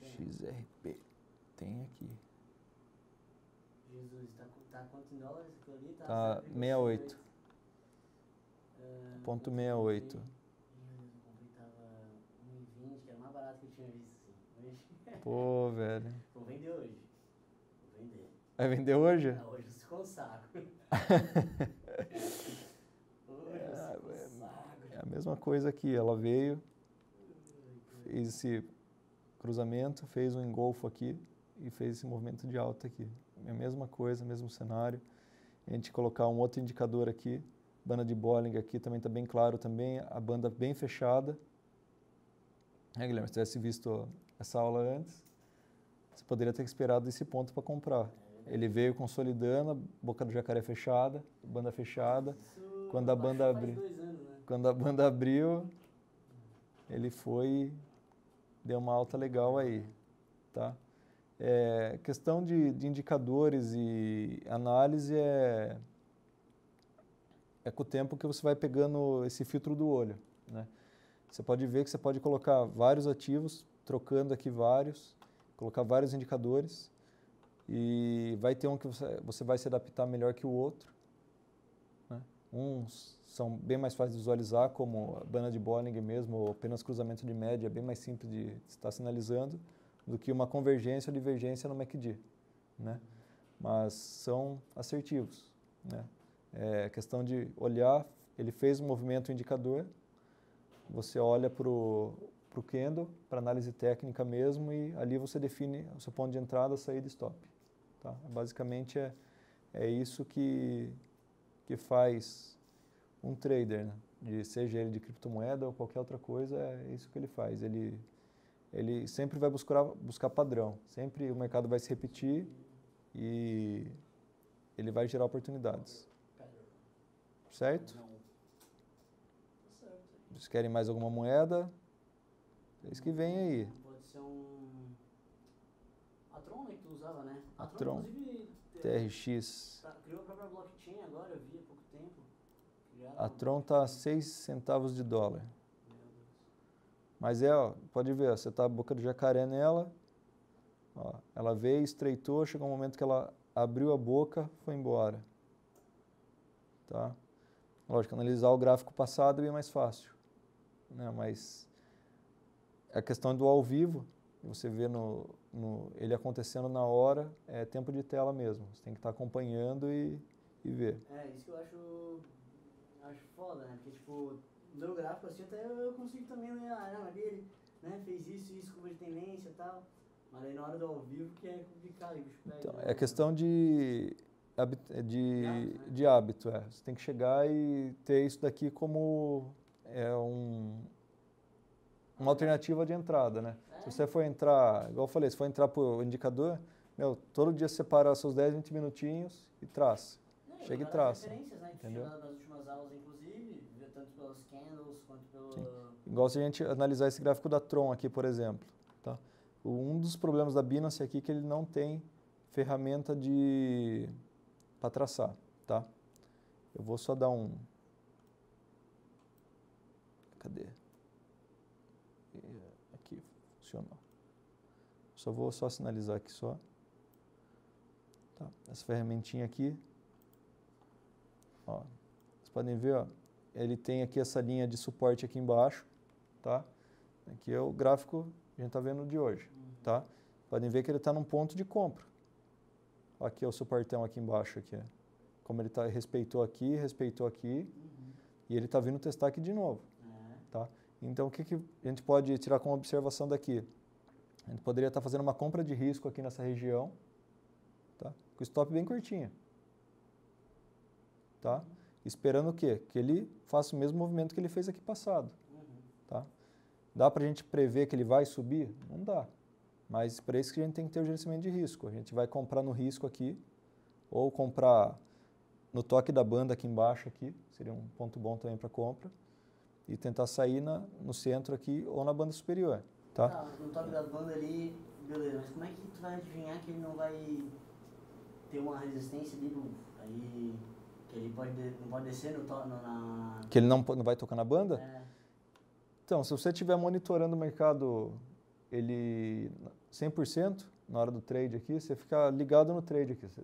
XRP. Tem aqui. Jesus, tá quanto em dólares aquilo ali? Tá 68. Ponto 68. Eu comprei, tava 1,20, que era mais barato que eu tinha visto. Assim. Pô, velho. Vou vender hoje. Vou vender. Vai vender hoje? Ah, hoje eu se consagro. Hoje eu se consagro. É a mesma coisa aqui. Ela veio, fez esse cruzamento, fez um engolfo aqui e fez esse movimento de alta aqui. É a mesma coisa, mesmo cenário. A gente colocar um outro indicador aqui, banda de Bollinger aqui também está bem claro também, a banda bem fechada. Guilherme, se tivesse visto essa aula antes, você poderia ter esperado esse ponto para comprar. Ele veio consolidando, a boca do jacaré fechada, banda fechada. Quando a banda abriu, quando a banda abriu, ele foi, deu uma alta legal aí, tá? Questão de indicadores e análise é com o tempo que você vai pegando esse filtro do olho, né? Você pode ver que você pode colocar vários ativos, trocando aqui vários, colocar vários indicadores e vai ter um que você vai se adaptar melhor que o outro, né? Uns são bem mais fáceis de visualizar, como a banda de Bollinger mesmo, ou apenas cruzamento de média, é bem mais simples de estar sinalizando do que uma convergência ou divergência no MACD, né? mas são assertivos, né? É questão de olhar, ele fez um movimento indicador, você olha para o candle, para análise técnica mesmo, e ali você define o seu ponto de entrada, saída e stop. Tá? Basicamente é isso que faz um trader, né? Seja ele de criptomoeda ou qualquer outra coisa, é isso que ele faz. Ele sempre vai buscar padrão, sempre o mercado vai se repetir e ele vai gerar oportunidades. Certo? Vocês querem mais alguma moeda? Eis que vem aí. Pode ser a Tron, né, que tu usava, né? A Tron, inclusive, TRX. criou a própria blockchain agora, eu vi há pouco tempo. A Tron está a 6 centavos de dólar. Meu Deus. Mas ó, pode ver, ó, você está a boca do jacaré nela, ó, ela veio, estreitou, chegou um momento que ela abriu a boca, foi embora. Tá? Lógico, analisar o gráfico passado é bem mais fácil, né? Mas a questão do ao vivo, você vê ele acontecendo na hora, é tempo de tela mesmo. Você tem que estar acompanhando e ver. Isso que eu acho foda, né? Porque, tipo, no gráfico assim, até eu consigo também ler, mas ele, né, fez isso, curva de tendência e tal. Mas aí na hora do ao vivo que é complicado, o bicho pega. Então, é questão de hábito, é. Você tem que chegar e ter isso daqui como uma alternativa de entrada, né? Se você for entrar, igual eu falei, se for entrar por indicador, todo dia você separa seus 10, 20 minutinhos e traça. Chega e traça. Referências, né? Entendeu? Nas últimas aulas, inclusive, ver tanto pelos candles quanto pelo... Sim. Igual se a gente analisar esse gráfico da Tron aqui, por exemplo. Tá? Um dos problemas da Binance aqui é que ele não tem ferramenta para traçar. Tá? Eu vou só dar um... Cadê? Aqui, funcionou. Vou sinalizar aqui só. Tá? Essa ferramentinha aqui. Ó, vocês podem ver, ó, ele tem aqui essa linha de suporte aqui embaixo, tá? Aqui é o gráfico que a gente está vendo de hoje, tá? Podem ver que ele está num ponto de compra. Aqui é o suportão aqui embaixo, aqui. Como ele respeitou aqui, e ele está vindo testar aqui de novo, tá? Então, o que a gente pode tirar como observação daqui? A gente poderia estar fazendo uma compra de risco aqui nessa região, tá? Com o stop bem curtinho. Tá? Esperando o quê? Que ele faça o mesmo movimento que ele fez aqui passado. Tá? Dá para a gente prever que ele vai subir? Não dá. Mas para isso que a gente tem que ter o gerenciamento de risco. A gente vai comprar no risco aqui, ou comprar no toque da banda aqui embaixo, aqui, seria um ponto bom também para compra, e tentar sair no centro aqui ou na banda superior. Tá? No toque da banda ali, beleza, mas como é que tu vai adivinhar que ele não vai ter uma resistência ali, aí... Que ele não pode descer na... Que ele não vai tocar na banda? Então, se você estiver monitorando o mercado, ele 100% na hora do trade aqui, você fica ligado no trade aqui. Você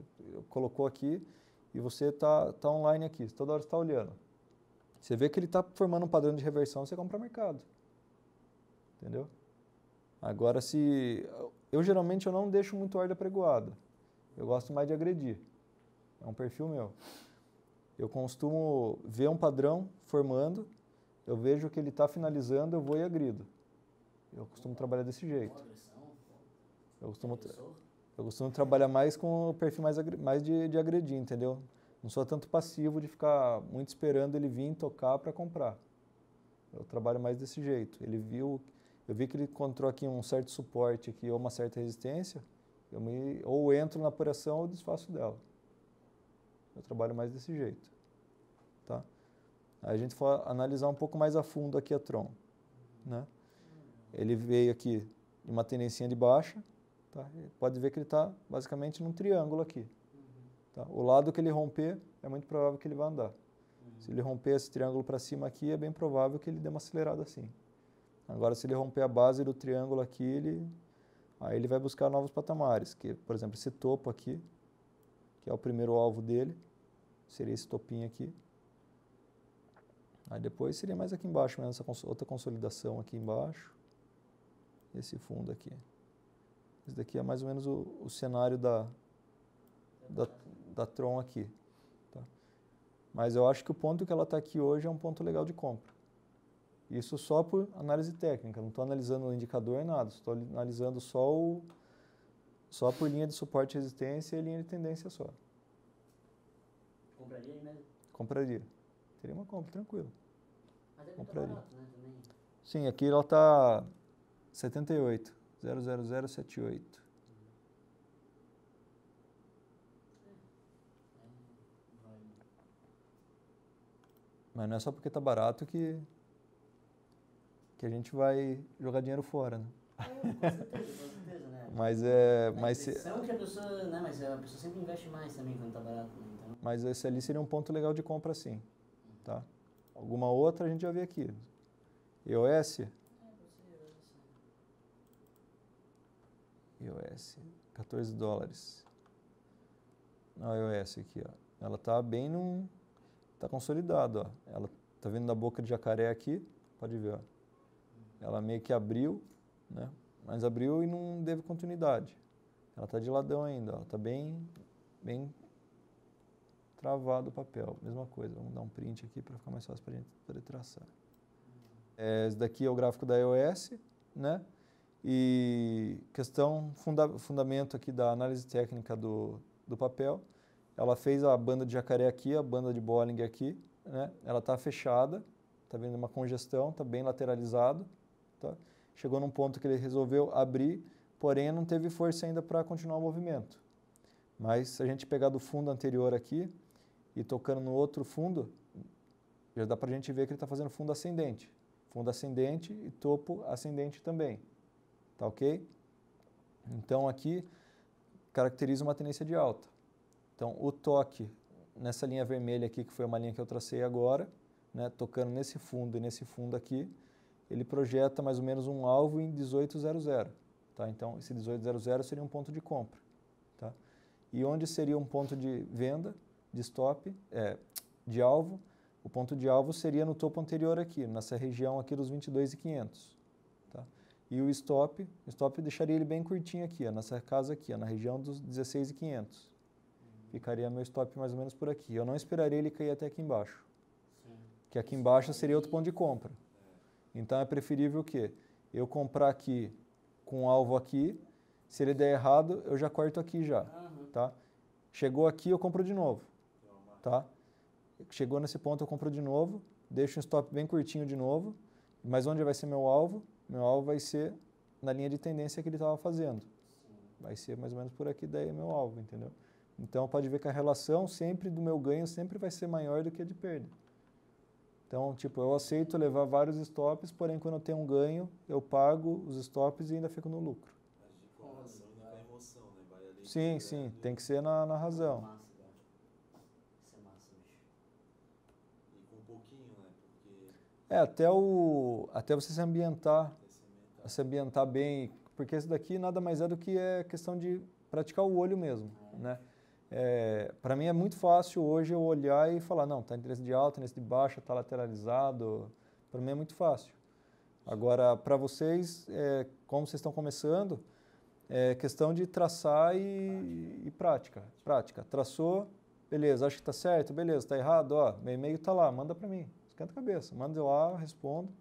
colocou aqui e você está online aqui, toda hora você está olhando. Você vê que ele está formando um padrão de reversão, você compra mercado. Entendeu? Agora, eu geralmente não deixo muito ordem apregoada. Eu gosto mais de agredir. É um perfil meu. Eu costumo ver um padrão formando, eu vejo que ele está finalizando, eu vou e agrido. Eu costumo trabalhar desse jeito. Eu costumo trabalhar mais com o perfil mais de agredir, entendeu? Não sou tanto passivo de ficar muito esperando ele vir tocar para comprar. Eu trabalho mais desse jeito. Eu vi que ele encontrou aqui um certo suporte aqui, ou uma certa resistência, ou entro na apuração ou desfaço dela. Eu trabalho mais desse jeito, tá? Aí a gente for analisar um pouco mais a fundo aqui a Tron, né? Ele veio aqui de uma tendência de baixa, tá? Pode ver que ele está basicamente num triângulo aqui, tá? O lado que ele romper é muito provável que ele vai andar. Se ele romper esse triângulo para cima aqui, é bem provável que ele dê uma acelerada assim. Agora, se ele romper a base do triângulo aqui, aí ele vai buscar novos patamares, que, por exemplo, esse topo aqui, que é o primeiro alvo dele, seria esse topinho aqui. Aí depois seria mais aqui embaixo, essa outra consolidação aqui embaixo. Esse fundo aqui. Esse daqui é mais ou menos o cenário da da Tron aqui. Tá? Mas eu acho que o ponto que ela está aqui hoje é um ponto legal de compra. Isso só por análise técnica, não estou analisando o indicador, nada. Estou analisando só por linha de suporte e resistência e linha de tendência só. Compraria aí mesmo? Compraria. Teria uma compra, tranquilo. Mas é muito barato, né, também. Sim, aqui ela está 78, 00078. Mas não é só porque está barato que a gente vai jogar dinheiro fora, né? Com certeza, né? Mas que a pessoa, né, mas a pessoa sempre investe mais também quando está barato, né? Então... Mas esse ali seria um ponto legal de compra, sim. Tá? Alguma outra a gente já vê aqui. EOS? EOS, 14 dólares. A EOS aqui, ó. Ela está bem está consolidada, ó. Ela tá vindo da boca de jacaré aqui, pode ver, ó. Ela meio que abriu, né? Mas abriu e não teve continuidade. Ela está de ladão ainda, ela está bem travado o papel. Mesma coisa, vamos dar um print aqui para ficar mais fácil para a gente poder traçar. Esse daqui é o gráfico da EOS, né? E fundamento aqui da análise técnica do papel. Ela fez a banda de jacaré aqui, a banda de Bollinger aqui, né? Ela está fechada, está vendo uma congestão, está bem lateralizado. Tá? Chegou num ponto que ele resolveu abrir, porém não teve força ainda para continuar o movimento. Mas se a gente pegar do fundo anterior aqui e tocando no outro fundo, já dá para a gente ver que ele está fazendo fundo ascendente. Fundo ascendente e topo ascendente também. Tá ok? Então aqui caracteriza uma tendência de alta. Então o toque nessa linha vermelha aqui, que foi uma linha que eu tracei agora, né, tocando nesse fundo e nesse fundo aqui, ele projeta mais ou menos um alvo em 1800. Tá? Então esse 1800 seria um ponto de compra. Tá? E onde seria um ponto de venda, de stop, de alvo? O ponto de alvo seria no topo anterior aqui, nessa região aqui dos 22.500. Tá? E o stop deixaria ele bem curtinho aqui, ó, nessa casa aqui, ó, na região dos 16.500. Ficaria meu stop mais ou menos por aqui. Eu não esperaria ele cair até aqui embaixo. Sim. Que aqui embaixo seria outro ponto de compra. Então é preferível o quê? Eu comprar aqui com o alvo aqui, se ele der errado, eu já corto aqui já. Tá? Chegou aqui, eu compro de novo. Tá? Chegou nesse ponto, eu compro de novo, deixo um stop bem curtinho de novo, mas onde vai ser meu alvo? Meu alvo vai ser na linha de tendência que ele estava fazendo. Vai ser mais ou menos por aqui, daí é meu alvo, entendeu? Então pode ver que a relação sempre do meu ganho sempre vai ser maior do que a de perda. Então, tipo, eu aceito levar vários stops, porém quando eu tenho um ganho, eu pago os stops e ainda fico no lucro. Mas de informação e não é emoção, né? Vai ali Sim, tem que ser na razão. Massa, cara. Isso é massa, bicho. E com um pouquinho, né? Porque... Até você se ambientar bem, porque esse daqui nada mais é do que questão de praticar o olho mesmo, né? Para mim é muito fácil hoje eu olhar e falar, não, está interesse de alta, interesse de baixa, está lateralizado. Para mim é muito fácil. Agora, para vocês, como vocês estão começando, é questão de traçar e prática. Traçou, beleza, acho que está certo, beleza, está errado, ó, meu e-mail está lá, manda para mim, esquenta a cabeça, manda lá, respondo.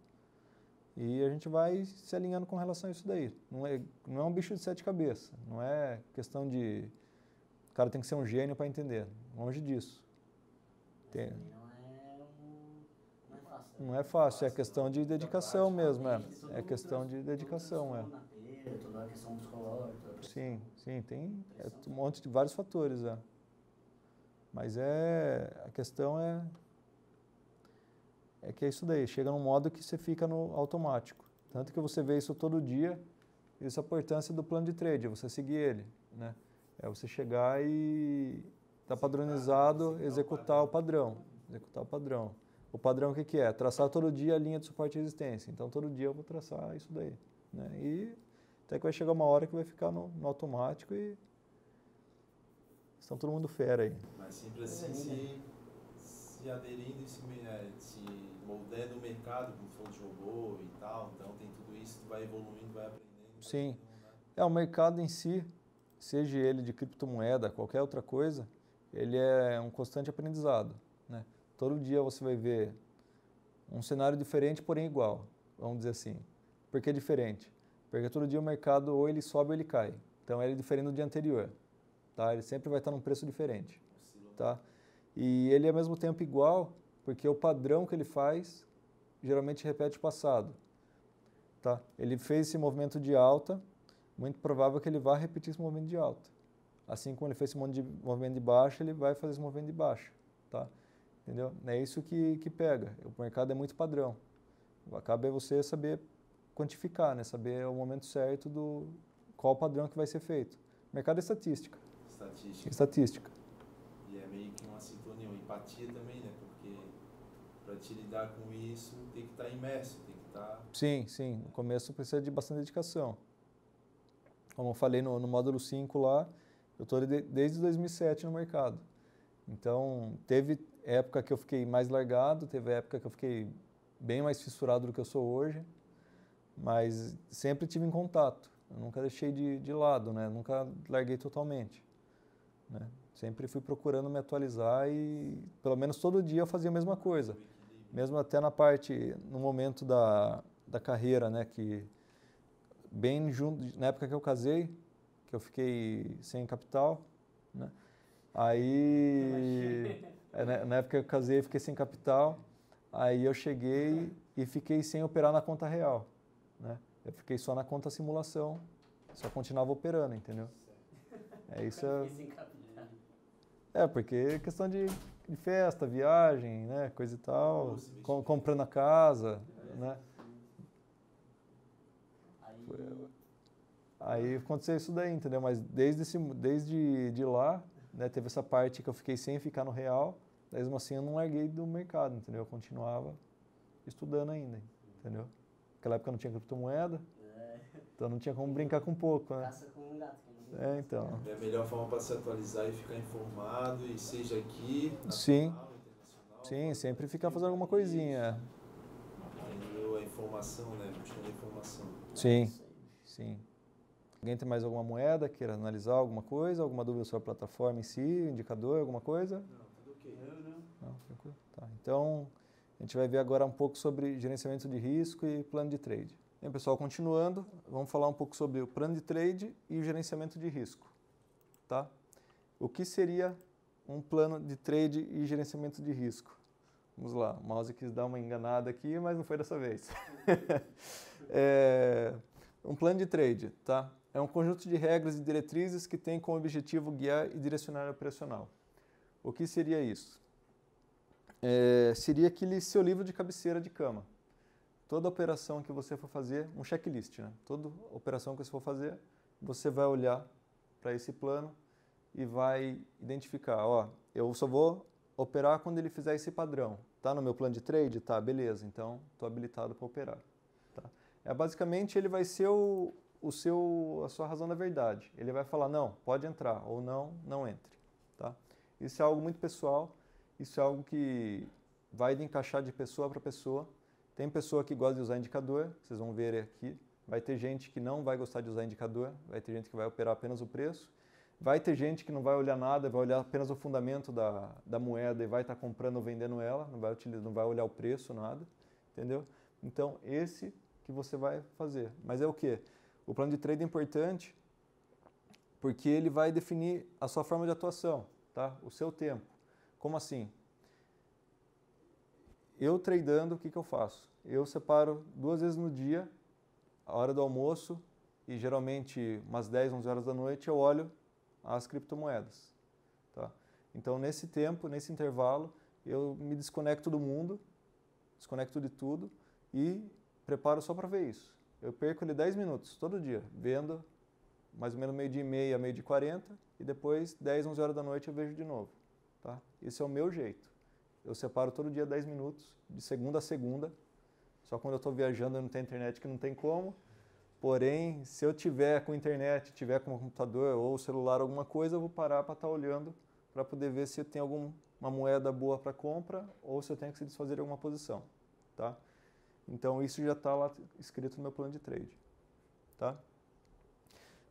E a gente vai se alinhando com relação a isso daí. Não é um bicho de 7 cabeças, não é questão de... O cara tem que ser um gênio para entender, longe disso. Não é fácil. Não é fácil, é questão de dedicação mesmo, é questão de dedicação, Toda a questão psicológica. Sim, tem um monte de vários fatores, Mas a questão é que é isso daí, chega num modo que você fica no automático. Tanto que você vê isso todo dia, isso é a importância do plano de trade, é você seguir ele, né? É você chegar e tá padronizado, executar o padrão. O padrão o que é? Traçar todo dia a linha de suporte e resistência. Então todo dia eu vou traçar isso daí, né? E até que vai chegar uma hora que vai ficar no automático e estão todo mundo fera aí. Mas sempre assim, se aderindo e se moldando o mercado, como falou de robô e tal, então tem tudo isso, tu vai evoluindo, vai aprendendo. Sim. O mercado em si, seja ele de criptomoeda, qualquer outra coisa, ele é um constante aprendizado, né? Todo dia você vai ver um cenário diferente, porém igual, vamos dizer assim. Por que diferente? Porque todo dia o mercado ou ele sobe ou ele cai. Então ele é diferente do dia anterior, tá? Ele sempre vai estar num preço diferente, tá? E ele é ao mesmo tempo igual, porque o padrão que ele faz geralmente repete o passado, tá? Ele fez esse movimento de alta, muito provável que ele vá repetir esse movimento de alta. Assim como ele fez esse movimento de baixa, ele vai fazer esse movimento de baixa, tá? Entendeu? É isso que pega. O mercado é muito padrão. Acaba é você saber quantificar, né? Saber o momento certo do qual o padrão que vai ser feito. O mercado é estatística. Estatística. E é meio que uma sintonia, uma empatia também, né? Porque para te lidar com isso, tem que estar imerso, tem que estar... Sim, sim. No começo precisa de bastante dedicação. Como eu falei no módulo 5 lá, eu estou desde 2007 no mercado. Então, teve época que eu fiquei mais largado, teve época que eu fiquei bem mais fissurado do que eu sou hoje, mas sempre tive em contato. Eu nunca deixei de lado, né? Nunca larguei totalmente, né? Sempre fui procurando me atualizar e, pelo menos todo dia, eu fazia a mesma coisa. Mesmo até no momento da carreira, né? Que bem junto, na época que eu casei, que eu fiquei sem capital, né? Aí, na época que eu casei, eu fiquei sem capital, aí eu cheguei e fiquei sem operar na conta real, né? Eu fiquei só na conta simulação, só continuava operando, entendeu? Isso porque é questão de festa, viagem, né, coisa e tal, comprando a casa, né? Aí aconteceu isso daí, entendeu? Mas desde de lá, né, teve essa parte que eu fiquei sem ficar no real, mesmo assim eu não larguei do mercado, entendeu? Eu continuava estudando ainda, entendeu? Naquela época não tinha criptomoeda, então não tinha como brincar com pouco, né? Caça com um gato. Então. É a melhor forma para se atualizar e ficar informado, e seja aqui, sim, nacional, internacional. Sim, sempre ficar fazendo alguma coisinha. Tendo a informação, né? Buscando a informação. Sim, sim. Alguém tem mais alguma moeda, queira analisar alguma coisa, alguma dúvida sobre a plataforma em si, indicador, alguma coisa? Não, tudo ok. Não, tranquilo. Tá. Então, a gente vai ver agora um pouco sobre gerenciamento de risco e plano de trade. Bem, pessoal, continuando, vamos falar um pouco sobre o plano de trade e o gerenciamento de risco, tá? O que seria um plano de trade e gerenciamento de risco? Vamos lá, o mouse quis dar uma enganada aqui, mas não foi dessa vez. Um plano de trade, tá? É um conjunto de regras e diretrizes que tem como objetivo guiar e direcionar o operacional. O que seria isso? Seria aquele seu livro de cabeceira de cama. Toda operação que você for fazer, um checklist, né? Toda operação que você for fazer, você vai olhar para esse plano e vai identificar, ó, eu só vou operar quando ele fizer esse padrão. Tá no meu plano de trade? Tá, beleza, então estou habilitado para operar. Tá? Basicamente, ele vai ser a sua razão da verdade. Ele vai falar, não, pode entrar, ou não, não entre. Tá? Isso é algo muito pessoal, isso é algo que vai encaixar de pessoa para pessoa. Tem pessoa que gosta de usar indicador, vocês vão ver aqui. Vai ter gente que não vai gostar de usar indicador, vai ter gente que vai operar apenas o preço. Vai ter gente que não vai olhar nada, vai olhar apenas o fundamento da moeda e vai estar comprando ou vendendo ela, não vai olhar o preço, nada, entendeu? Então, esse que você vai fazer. Mas é o quê? O plano de trade é importante porque ele vai definir a sua forma de atuação, tá? O seu tempo. Como assim? Eu tradando, o que eu faço? Eu separo 2 vezes no dia, a hora do almoço, e geralmente umas 10, 11 horas da noite, eu olho as criptomoedas. Tá? Então, nesse tempo, nesse intervalo, eu me desconecto do mundo, desconecto de tudo e preparo só para ver isso. Eu perco ali 10 minutos todo dia, vendo mais ou menos meio-dia e meia, meio-dia e 40, e depois 10, 11 horas da noite eu vejo de novo. Tá? Esse é o meu jeito. Eu separo todo dia 10 minutos, de segunda a segunda. Só quando eu estou viajando e não tem internet que não tem como. Porém, se eu tiver com internet, tiver com um computador ou celular, alguma coisa, eu vou parar para estar olhando para poder ver se tem alguma moeda boa para compra ou se eu tenho que se desfazer de alguma posição. Tá? Então, isso já está lá escrito no meu plano de trade. Tá?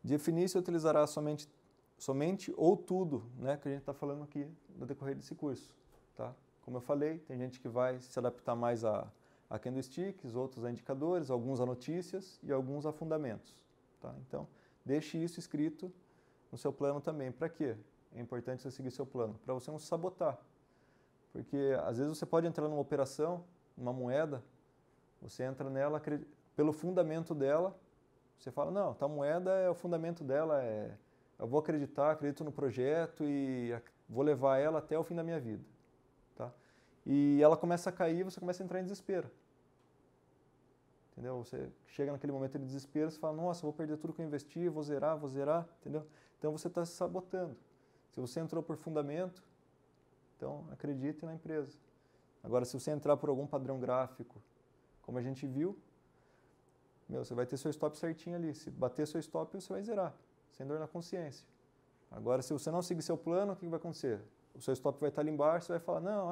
Definir se utilizará somente ou tudo, né, que a gente está falando aqui no decorrer desse curso, tá? Como eu falei, tem gente que vai se adaptar mais a candlesticks, outros a indicadores, alguns a notícias e alguns a fundamentos, tá? Então, deixe isso escrito no seu plano também. Para quê? É importante você seguir seu plano, para você não se sabotar. Porque às vezes você pode entrar numa operação, uma moeda, você entra nela pelo fundamento dela, você fala, não, tá moeda é o fundamento dela, eu vou acreditar, acredito no projeto e vou levar ela até o fim da minha vida, tá? E ela começa a cair, você começa a entrar em desespero. Entendeu? Você chega naquele momento de desespero, você fala, nossa, vou perder tudo que eu investi, vou zerar, entendeu? Então você está se sabotando. Se você entrou por fundamento, então acredite na empresa. Agora, se você entrar por algum padrão gráfico, como a gente viu, você vai ter seu stop certinho ali. Se bater seu stop, você vai zerar, sem dor na consciência. Agora, se você não seguir seu plano, o que vai acontecer? O seu stop vai estar ali embaixo, você vai falar, não,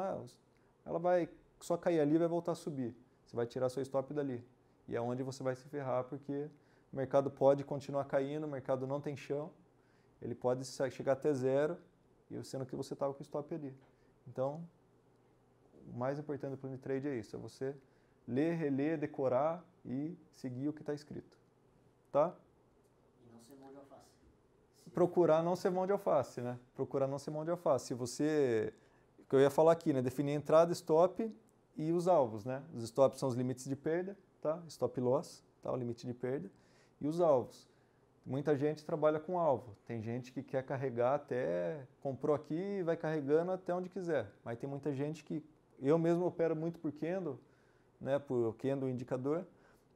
ela vai só cair ali e vai voltar a subir. Você vai tirar seu stop dali. E é onde você vai se ferrar, porque o mercado pode continuar caindo, o mercado não tem chão, ele pode chegar até zero, sendo que você estava com o stop ali. Então, o mais importante do plano de trade é isso, é você ler, reler, decorar e seguir o que está escrito, tá? E não ser mão de alface. Procurar não ser mão de alface, né? Procurar não ser mão de alface. Se você, o que eu ia falar aqui, né? Definir entrada, stop e os alvos, né? Os stops são os limites de perda, tá? Stop loss, tá? O limite de perda. E os alvos. Muita gente trabalha com alvo. Tem gente que quer carregar até, comprou aqui e vai carregando até onde quiser. Mas tem muita gente que, eu mesmo opero muito por candle, né? Por candle indicador.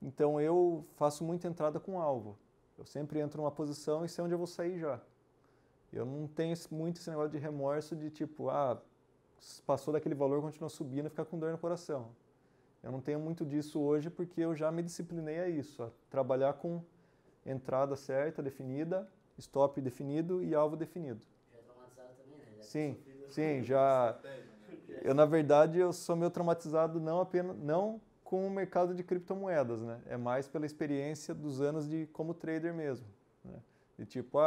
Então eu faço muita entrada com alvo. Eu sempre entro numa posição e sei onde eu vou sair já. Eu não tenho muito esse negócio de remorso de tipo, passou daquele valor, continua subindo e ficar com dor no coração. Eu não tenho muito disso hoje porque eu já me disciplinei a isso, a trabalhar com entrada certa, definida, stop definido e alvo definido. Já é traumatizado também, né? Sim, já. Na verdade, eu sou meio traumatizado não com o mercado de criptomoedas, né? É mais pela experiência dos anos como trader mesmo, né? De tipo,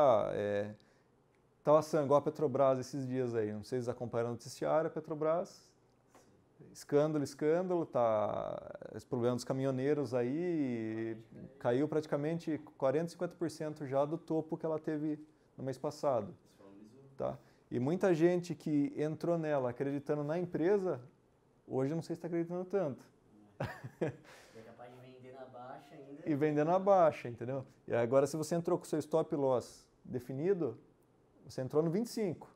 tava assando igual a Petrobras esses dias aí, não sei se vocês acompanharam o noticiário, a Petrobras, escândalo, tá, esse problema dos caminhoneiros aí, caiu praticamente 40%, 50% já do topo que ela teve no mês passado, tá? E muita gente que entrou nela acreditando na empresa, hoje eu não sei se está acreditando tanto. É capaz de vender na baixa ainda. E vender na baixa, entendeu? E agora, se você entrou com o seu stop loss definido, você entrou no 25,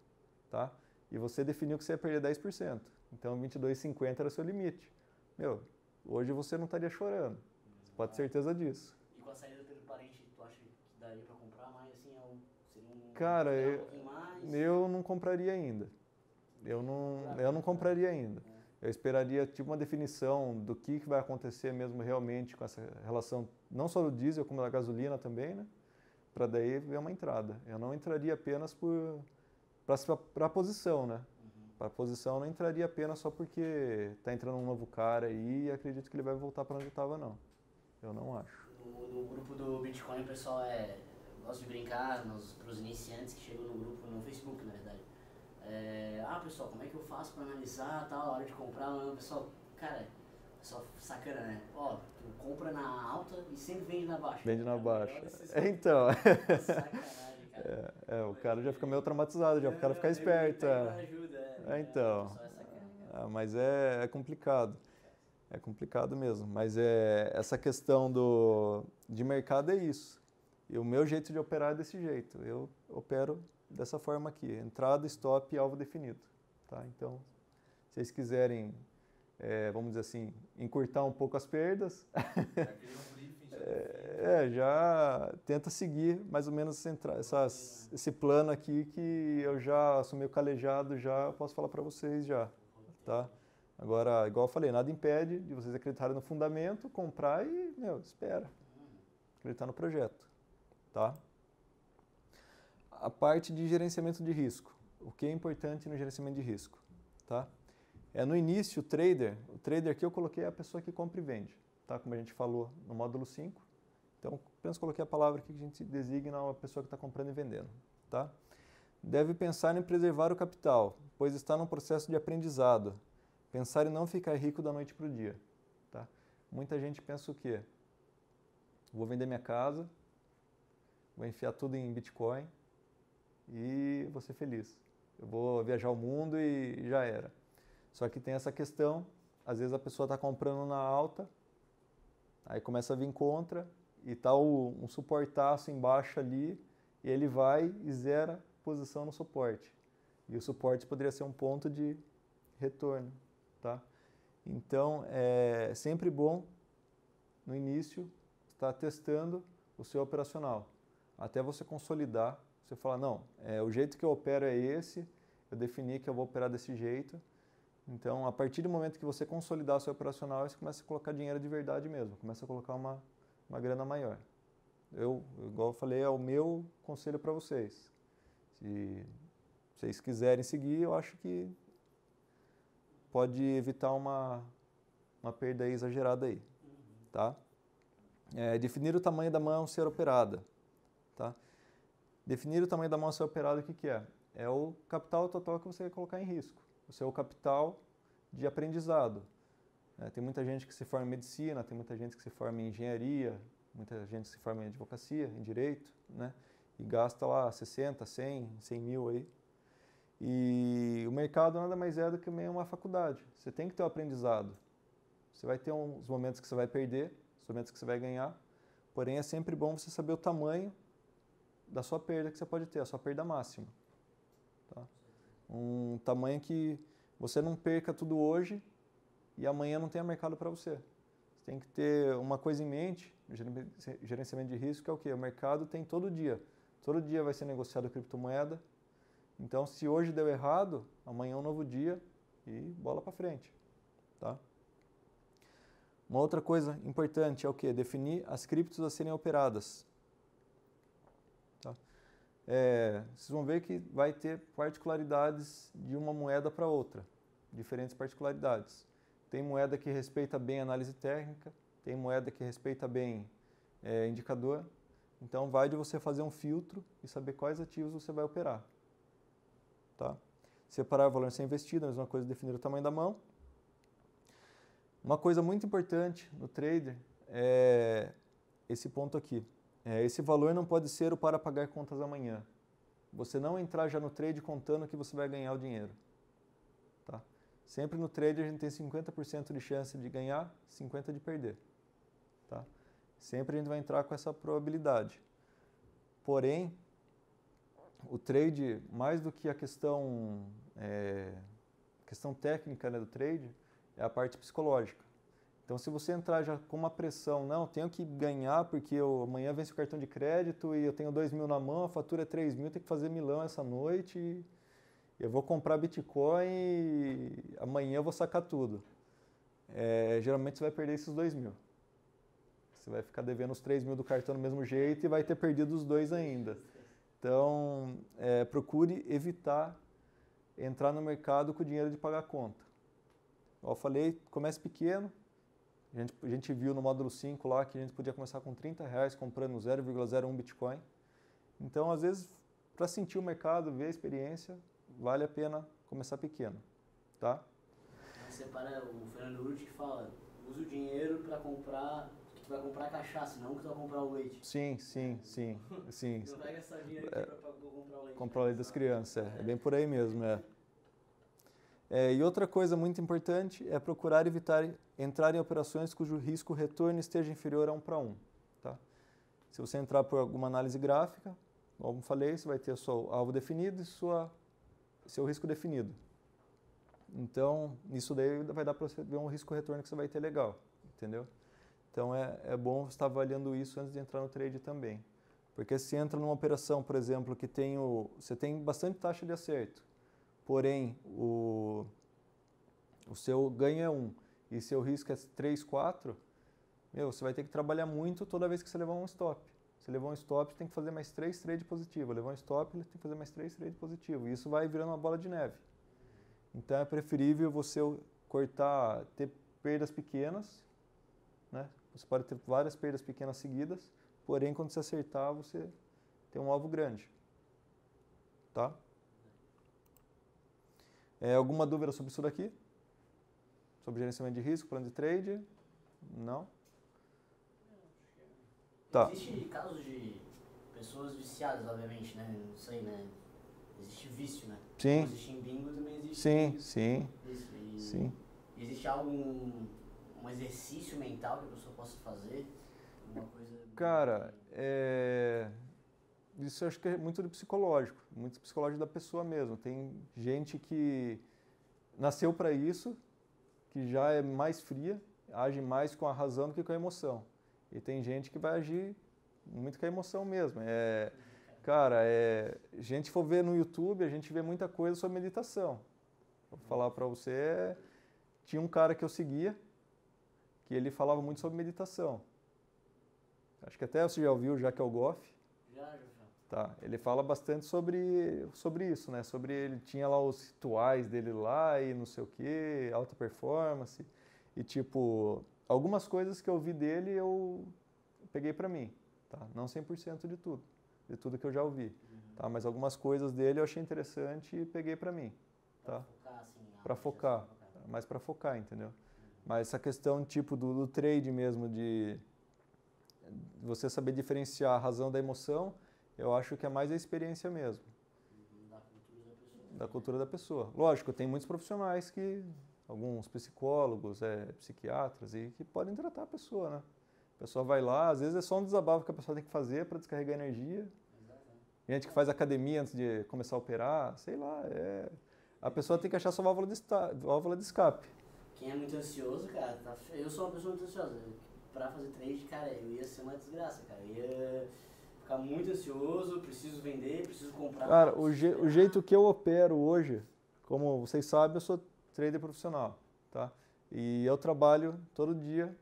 tá? E você definiu que você ia perder 10%. Então, 22,50 era o seu limite. Hoje você não estaria chorando. Você pode ter certeza disso. E com a saída pelo parente, tu acha que daria para comprar mais, assim, seria um... Cara, um pouquinho mais? eu não compraria ainda. Eu não compraria ainda. Eu esperaria tipo uma definição do que vai acontecer mesmo realmente com essa relação, não só do diesel, como da gasolina também, né? Para daí ver uma entrada. Eu não entraria apenas para a posição, né? Para a posição eu não entraria apenas só porque está entrando um novo cara aí e acredito que ele vai voltar para onde estava, não. Eu não acho. No grupo do Bitcoin, o pessoal gosta de brincar para os iniciantes que chegam no grupo, no Facebook, na verdade. Pessoal, como é que eu faço para analisar tal, a hora de comprar? Pessoal, cara, pessoal sacana, né? Tu compra na alta e sempre vende na baixa. Vende na baixa. Então. Sacanagem, cara. O cara já fica meio traumatizado, já o cara fica esperto. Então. Mas é complicado. É complicado mesmo. Mas essa questão de mercado é isso. E o meu jeito de operar é desse jeito. Eu opero dessa forma aqui, entrada, stop e alvo definido, tá? Então, se vocês quiserem, vamos dizer assim, encurtar um pouco as perdas, já tenta seguir mais ou menos esse plano aqui que eu já sou meio calejado, já posso falar para vocês já, tá? Agora, igual eu falei, nada impede de vocês acreditarem no fundamento, comprar e, espera, acreditar no projeto, tá? A parte de gerenciamento de risco. O que é importante no gerenciamento de risco, tá? No início, o trader aqui eu coloquei a pessoa que compra e vende, tá? Como a gente falou no módulo 5. Então, apenas coloquei a palavra aqui que a gente designa uma pessoa que está comprando e vendendo, tá? Deve pensar em preservar o capital, pois está num processo de aprendizado. Pensar em não ficar rico da noite para o dia, tá? Muita gente pensa o quê? Vou vender minha casa, vou enfiar tudo em Bitcoin e vou ser feliz. Eu vou viajar o mundo e já era. Só que tem essa questão, às vezes a pessoa está comprando na alta, aí começa a vir contra e está um suportaço embaixo ali e ele vai e zera posição no suporte. E o suporte poderia ser um ponto de retorno, tá? Então, é sempre bom, no início, estar testando o seu operacional, até você consolidar, você falar, não, o jeito que eu opero é esse, eu defini que eu vou operar desse jeito. Então, a partir do momento que você consolidar o seu operacional, você começa a colocar dinheiro de verdade mesmo, começa a colocar uma grana maior. Igual eu falei, é o meu conselho para vocês. Se vocês quiserem seguir, eu acho que pode evitar uma perda exagerada aí, tá? Definir o tamanho da mão a ser operada, tá? Definir o tamanho da mão a ser operada, o que é? É o capital total que você vai colocar em risco, o seu capital de aprendizado. Tem muita gente que se forma em medicina, tem muita gente que se forma em engenharia, muita gente que se forma em advocacia, em direito, né? E gasta lá 60, 100 mil aí. E o mercado nada mais é do que meio uma faculdade. Você tem que ter o aprendizado. Você vai ter uns momentos que você vai perder, os momentos que você vai ganhar, porém é sempre bom você saber o tamanho da sua perda que você pode ter, a sua perda máxima. Tá? Um tamanho que você não perca tudo hoje e amanhã não tenha mercado para você. Você tem que ter uma coisa em mente, gerenciamento de risco, que é o quê? O mercado tem todo dia. Todo dia vai ser negociado criptomoeda. Então, se hoje deu errado, amanhã é um novo dia e bola para frente. Tá? Uma outra coisa importante é o quê? Definir as criptos a serem operadas. Tá? Vocês vão ver que vai ter particularidades de uma moeda para outra, diferentes particularidades. Tem moeda que respeita bem a análise técnica, tem moeda que respeita bem indicador. Então, vai de você fazer um filtro e saber quais ativos você vai operar. Tá? Separar o valor a ser investido, a mesma coisa, definir o tamanho da mão. Uma coisa muito importante no trader é esse ponto aqui. Esse valor não pode ser o para pagar contas amanhã. Você não entrar já no trade contando que você vai ganhar o dinheiro. Tá? Sempre no trade a gente tem 50% de chance de ganhar, 50% de perder. Tá? Sempre a gente vai entrar com essa probabilidade. Porém, o trade, mais do que a questão técnica, né, do trade, é a parte psicológica. Então, se você entrar já com uma pressão, não, tenho que ganhar porque amanhã vence o cartão de crédito e eu tenho 2 mil na mão, a fatura é 3 mil, tenho que fazer milão essa noite, e eu vou comprar Bitcoin e amanhã eu vou sacar tudo. Geralmente você vai perder esses 2 mil. Você vai ficar devendo os 3 mil do cartão do mesmo jeito e vai ter perdido os 2 ainda. Então, procure evitar entrar no mercado com o dinheiro de pagar a conta. Como eu falei, comece pequeno. A gente viu no módulo 5 lá que a gente podia começar com R$30 comprando 0,01 Bitcoin. Então, às vezes, para sentir o mercado, ver a experiência, vale a pena começar pequeno. Tá? Separa o Fernando Urti que fala, usa o dinheiro para comprar... Tu vai comprar cachaça, não que tu vai comprar o leite. Sim. Não vai gastar dinheiro para comprar o leite. Comprar o leite das crianças, é bem por aí mesmo, e outra coisa muito importante é procurar evitar entrar em operações cujo risco retorno esteja inferior a 1 para 1. Tá? Se você entrar por alguma análise gráfica, como falei, você vai ter o seu alvo definido e seu risco definido. Então, isso daí vai dar para você ver um risco retorno que você vai ter legal, entendeu? Então, é bom você estar avaliando isso antes de entrar no trade também. Porque se entra numa operação, por exemplo, que você tem bastante taxa de acerto, porém, o seu ganho é 1 e seu risco é 3, 4, você vai ter que trabalhar muito toda vez que você levar um stop. Se levar um stop, você tem que fazer mais 3 trades positivos. Levar um stop, tem que fazer mais 3 trades positivos. E isso vai virando uma bola de neve. Então, é preferível você ter perdas pequenas, né? Você pode ter várias perdas pequenas seguidas, porém quando você acertar, você tem um alvo grande. Tá? Alguma dúvida sobre isso daqui? Sobre gerenciamento de risco, plano de trade? Não? Tá. Existe casos de pessoas viciadas, obviamente, né? Não sei, né? Existe vício, né? Sim. Como existe em bingo, também existe. Sim. Sim. Existe um exercício mental que a pessoa possa fazer? Uma coisa... Cara, isso eu acho que é muito do psicológico, muito psicológico da pessoa mesmo. Tem gente que nasceu para isso, que já é mais fria, age mais com a razão do que com a emoção. E tem gente que vai agir muito com a emoção mesmo. Cara, a gente for ver no YouTube, a gente vê muita coisa sobre meditação. Vou falar para você, tinha um cara que eu seguia, que ele falava muito sobre meditação. Acho que até você já ouviu, já que é o Goff. Já. Tá, ele fala bastante sobre isso, né? Sobre ele tinha lá os rituais dele lá e não sei o quê, alta performance. E tipo, algumas coisas que eu vi dele eu peguei para mim, tá? Não 100% de tudo que eu já ouvi, tá? Mas algumas coisas dele eu achei interessante e peguei para mim, tá? Para focar, mais para focar, entendeu? Mas essa questão tipo do trade mesmo, de você saber diferenciar a razão da emoção, eu acho que é mais a experiência mesmo. Da cultura da pessoa. Lógico, tem muitos profissionais alguns psicólogos, psiquiatras, e que podem tratar a pessoa, né? A pessoa vai lá, às vezes é só um desabafo que a pessoa tem que fazer para descarregar energia. Gente que faz academia antes de começar a operar, sei lá, a pessoa tem que achar sua válvula de escape. Quem é muito ansioso, cara, eu sou uma pessoa muito ansiosa. Pra fazer trade, cara, eu ia ser uma desgraça, cara. Eu ia ficar muito ansioso, preciso vender, preciso comprar. Cara, o jeito que eu opero hoje, como vocês sabem, eu sou trader profissional, tá? E eu trabalho todo dia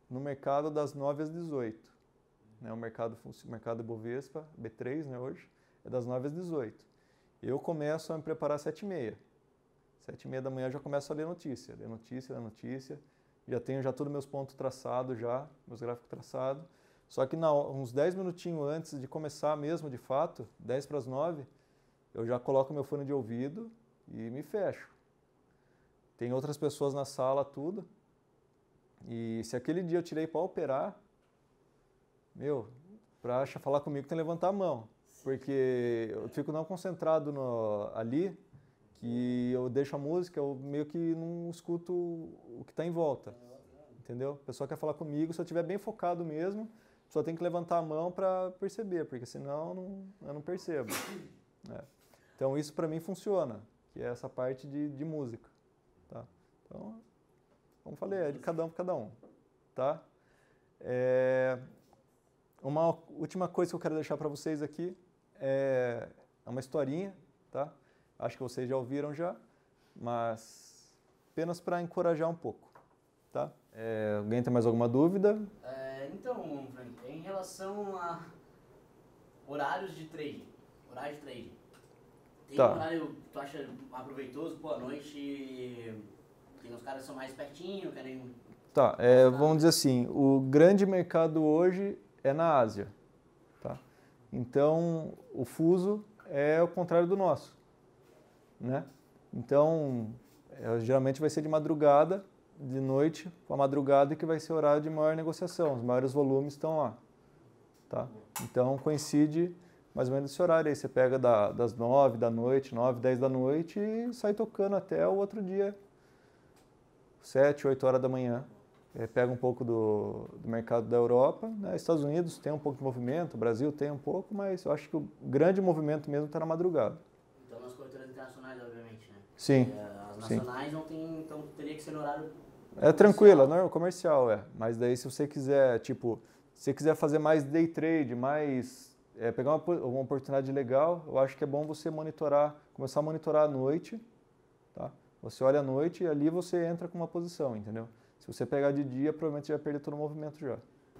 no mercado das 9 às 18. Né? O mercado Bovespa, B3, né, hoje, é das 9 às 18. Eu começo a me preparar às 7h30. 7h30 da manhã eu já começo a ler notícia. Já tenho todos meus pontos traçados meus gráficos traçados. Só que uns 10 minutinhos antes de começar mesmo, de fato, 10 para as 9, eu já coloco meu fone de ouvido e me fecho. Tem outras pessoas na sala, tudo. E se aquele dia eu tirei para operar, para falar comigo tem que levantar a mão. Porque eu fico não concentrado ali, que eu deixo a música, eu meio que não escuto o que está em volta. Entendeu? A pessoa quer falar comigo, se eu estiver bem focado mesmo, só tem que levantar a mão para perceber, porque senão eu não percebo. Então isso para mim funciona, que é essa parte de música. Tá? Então, como falei, é de cada um para cada um. Tá? Uma última coisa que eu quero deixar para vocês aqui é uma historinha, tá? Acho que vocês já ouviram já, mas apenas para encorajar um pouco. Tá? Alguém tem mais alguma dúvida? Então, Frank, em relação a horários de trading, tem um horário que tu acha aproveitoso, boa noite, tem uns caras que são mais pertinho, querem... Tá, vamos dizer assim, o grande mercado hoje é na Ásia, tá? Então, o fuso é o contrário do nosso, né? Então, geralmente vai ser de madrugada, de noite para madrugada, que vai ser o horário de maior negociação, os maiores volumes estão lá, tá? Então coincide mais ou menos esse horário aí, você pega das 9 da noite, 9, 10 da noite e sai tocando até o outro dia, 7, 8 horas da manhã. Pega um pouco do mercado da Europa, né? Estados Unidos tem um pouco de movimento, o Brasil tem um pouco, mas eu acho que o grande movimento mesmo está na madrugada. Então nas corretoras internacionais, obviamente, né? Sim. As nacionais não tem, então teria que ser no horário... tranquilo, não é comercial, mas daí se você quiser, se você quiser fazer mais day trade, pegar uma oportunidade legal, eu acho que é bom você começar a monitorar à noite, tá? Você olha à noite e ali você entra com uma posição, entendeu? Se você pegar de dia, provavelmente você vai perder todo o movimento já.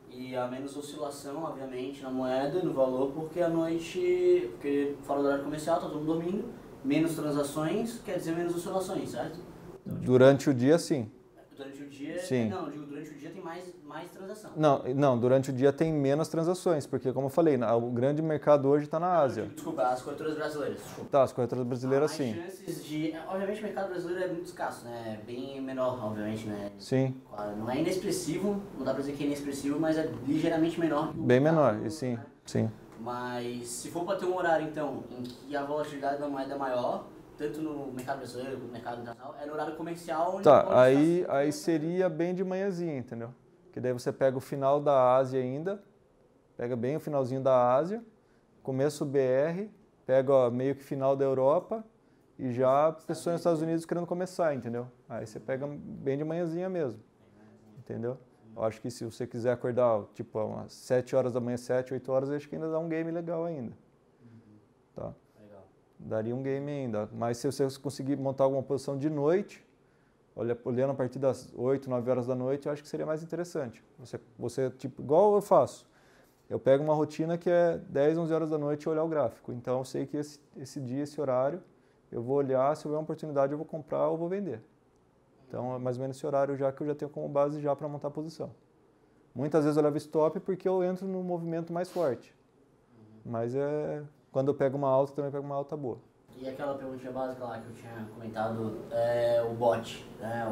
E há menos oscilação, obviamente, na moeda e no valor, porque à noite, porque fora do horário comercial, tá todo mundo dormindo, menos transações, quer dizer menos oscilações, certo? Então, durante o dia, sim. durante o dia... Sim. Não, eu digo, durante o dia tem mais transação. Não, durante o dia tem menos transações, porque como eu falei, o grande mercado hoje está na Ásia. Desculpa, as corretoras brasileiras. Desculpa. Tá, as corretoras brasileiras sim. Chances de... Obviamente o mercado brasileiro é muito escasso, né? Bem menor, obviamente, né? Sim. Não é inexpressivo, não dá pra dizer que é inexpressivo, mas é ligeiramente menor que o Bem menor, mercado, e sim, né? sim. Mas se for para ter um horário, então, em que a volatilidade da moeda é maior, tanto no mercado brasileiro quanto no mercado internacional, é no horário comercial onde Tá, pode aí estar seria bem de manhãzinha, entendeu? Que daí você pega o final da Ásia ainda, pega bem o finalzinho da Ásia, começa o BR, pega ó, meio que final da Europa e já pessoas nos Estados Unidos querendo começar, entendeu? Aí você pega bem de manhãzinha mesmo, entendeu? Eu acho que se você quiser acordar, tipo, umas 7 horas da manhã, 7, 8 horas, eu acho que ainda dá um game legal ainda. Tá? Legal. Daria um game ainda. Mas se você conseguir montar alguma posição de noite, olhando a partir das 8, 9 horas da noite, eu acho que seria mais interessante. Você tipo, igual eu faço. Eu pego uma rotina que é 10, 11 horas da noite e olhar o gráfico. Então eu sei que esse dia, esse horário, eu vou olhar, se houver uma oportunidade eu vou comprar ou vou vender. Então, é mais ou menos esse horário já que eu já tenho como base já para montar a posição. Muitas vezes eu levo stop porque eu entro no movimento mais forte. Mas quando eu pego uma alta, também pego uma alta boa. E aquela perguntinha básica lá que eu tinha comentado, o bot, né?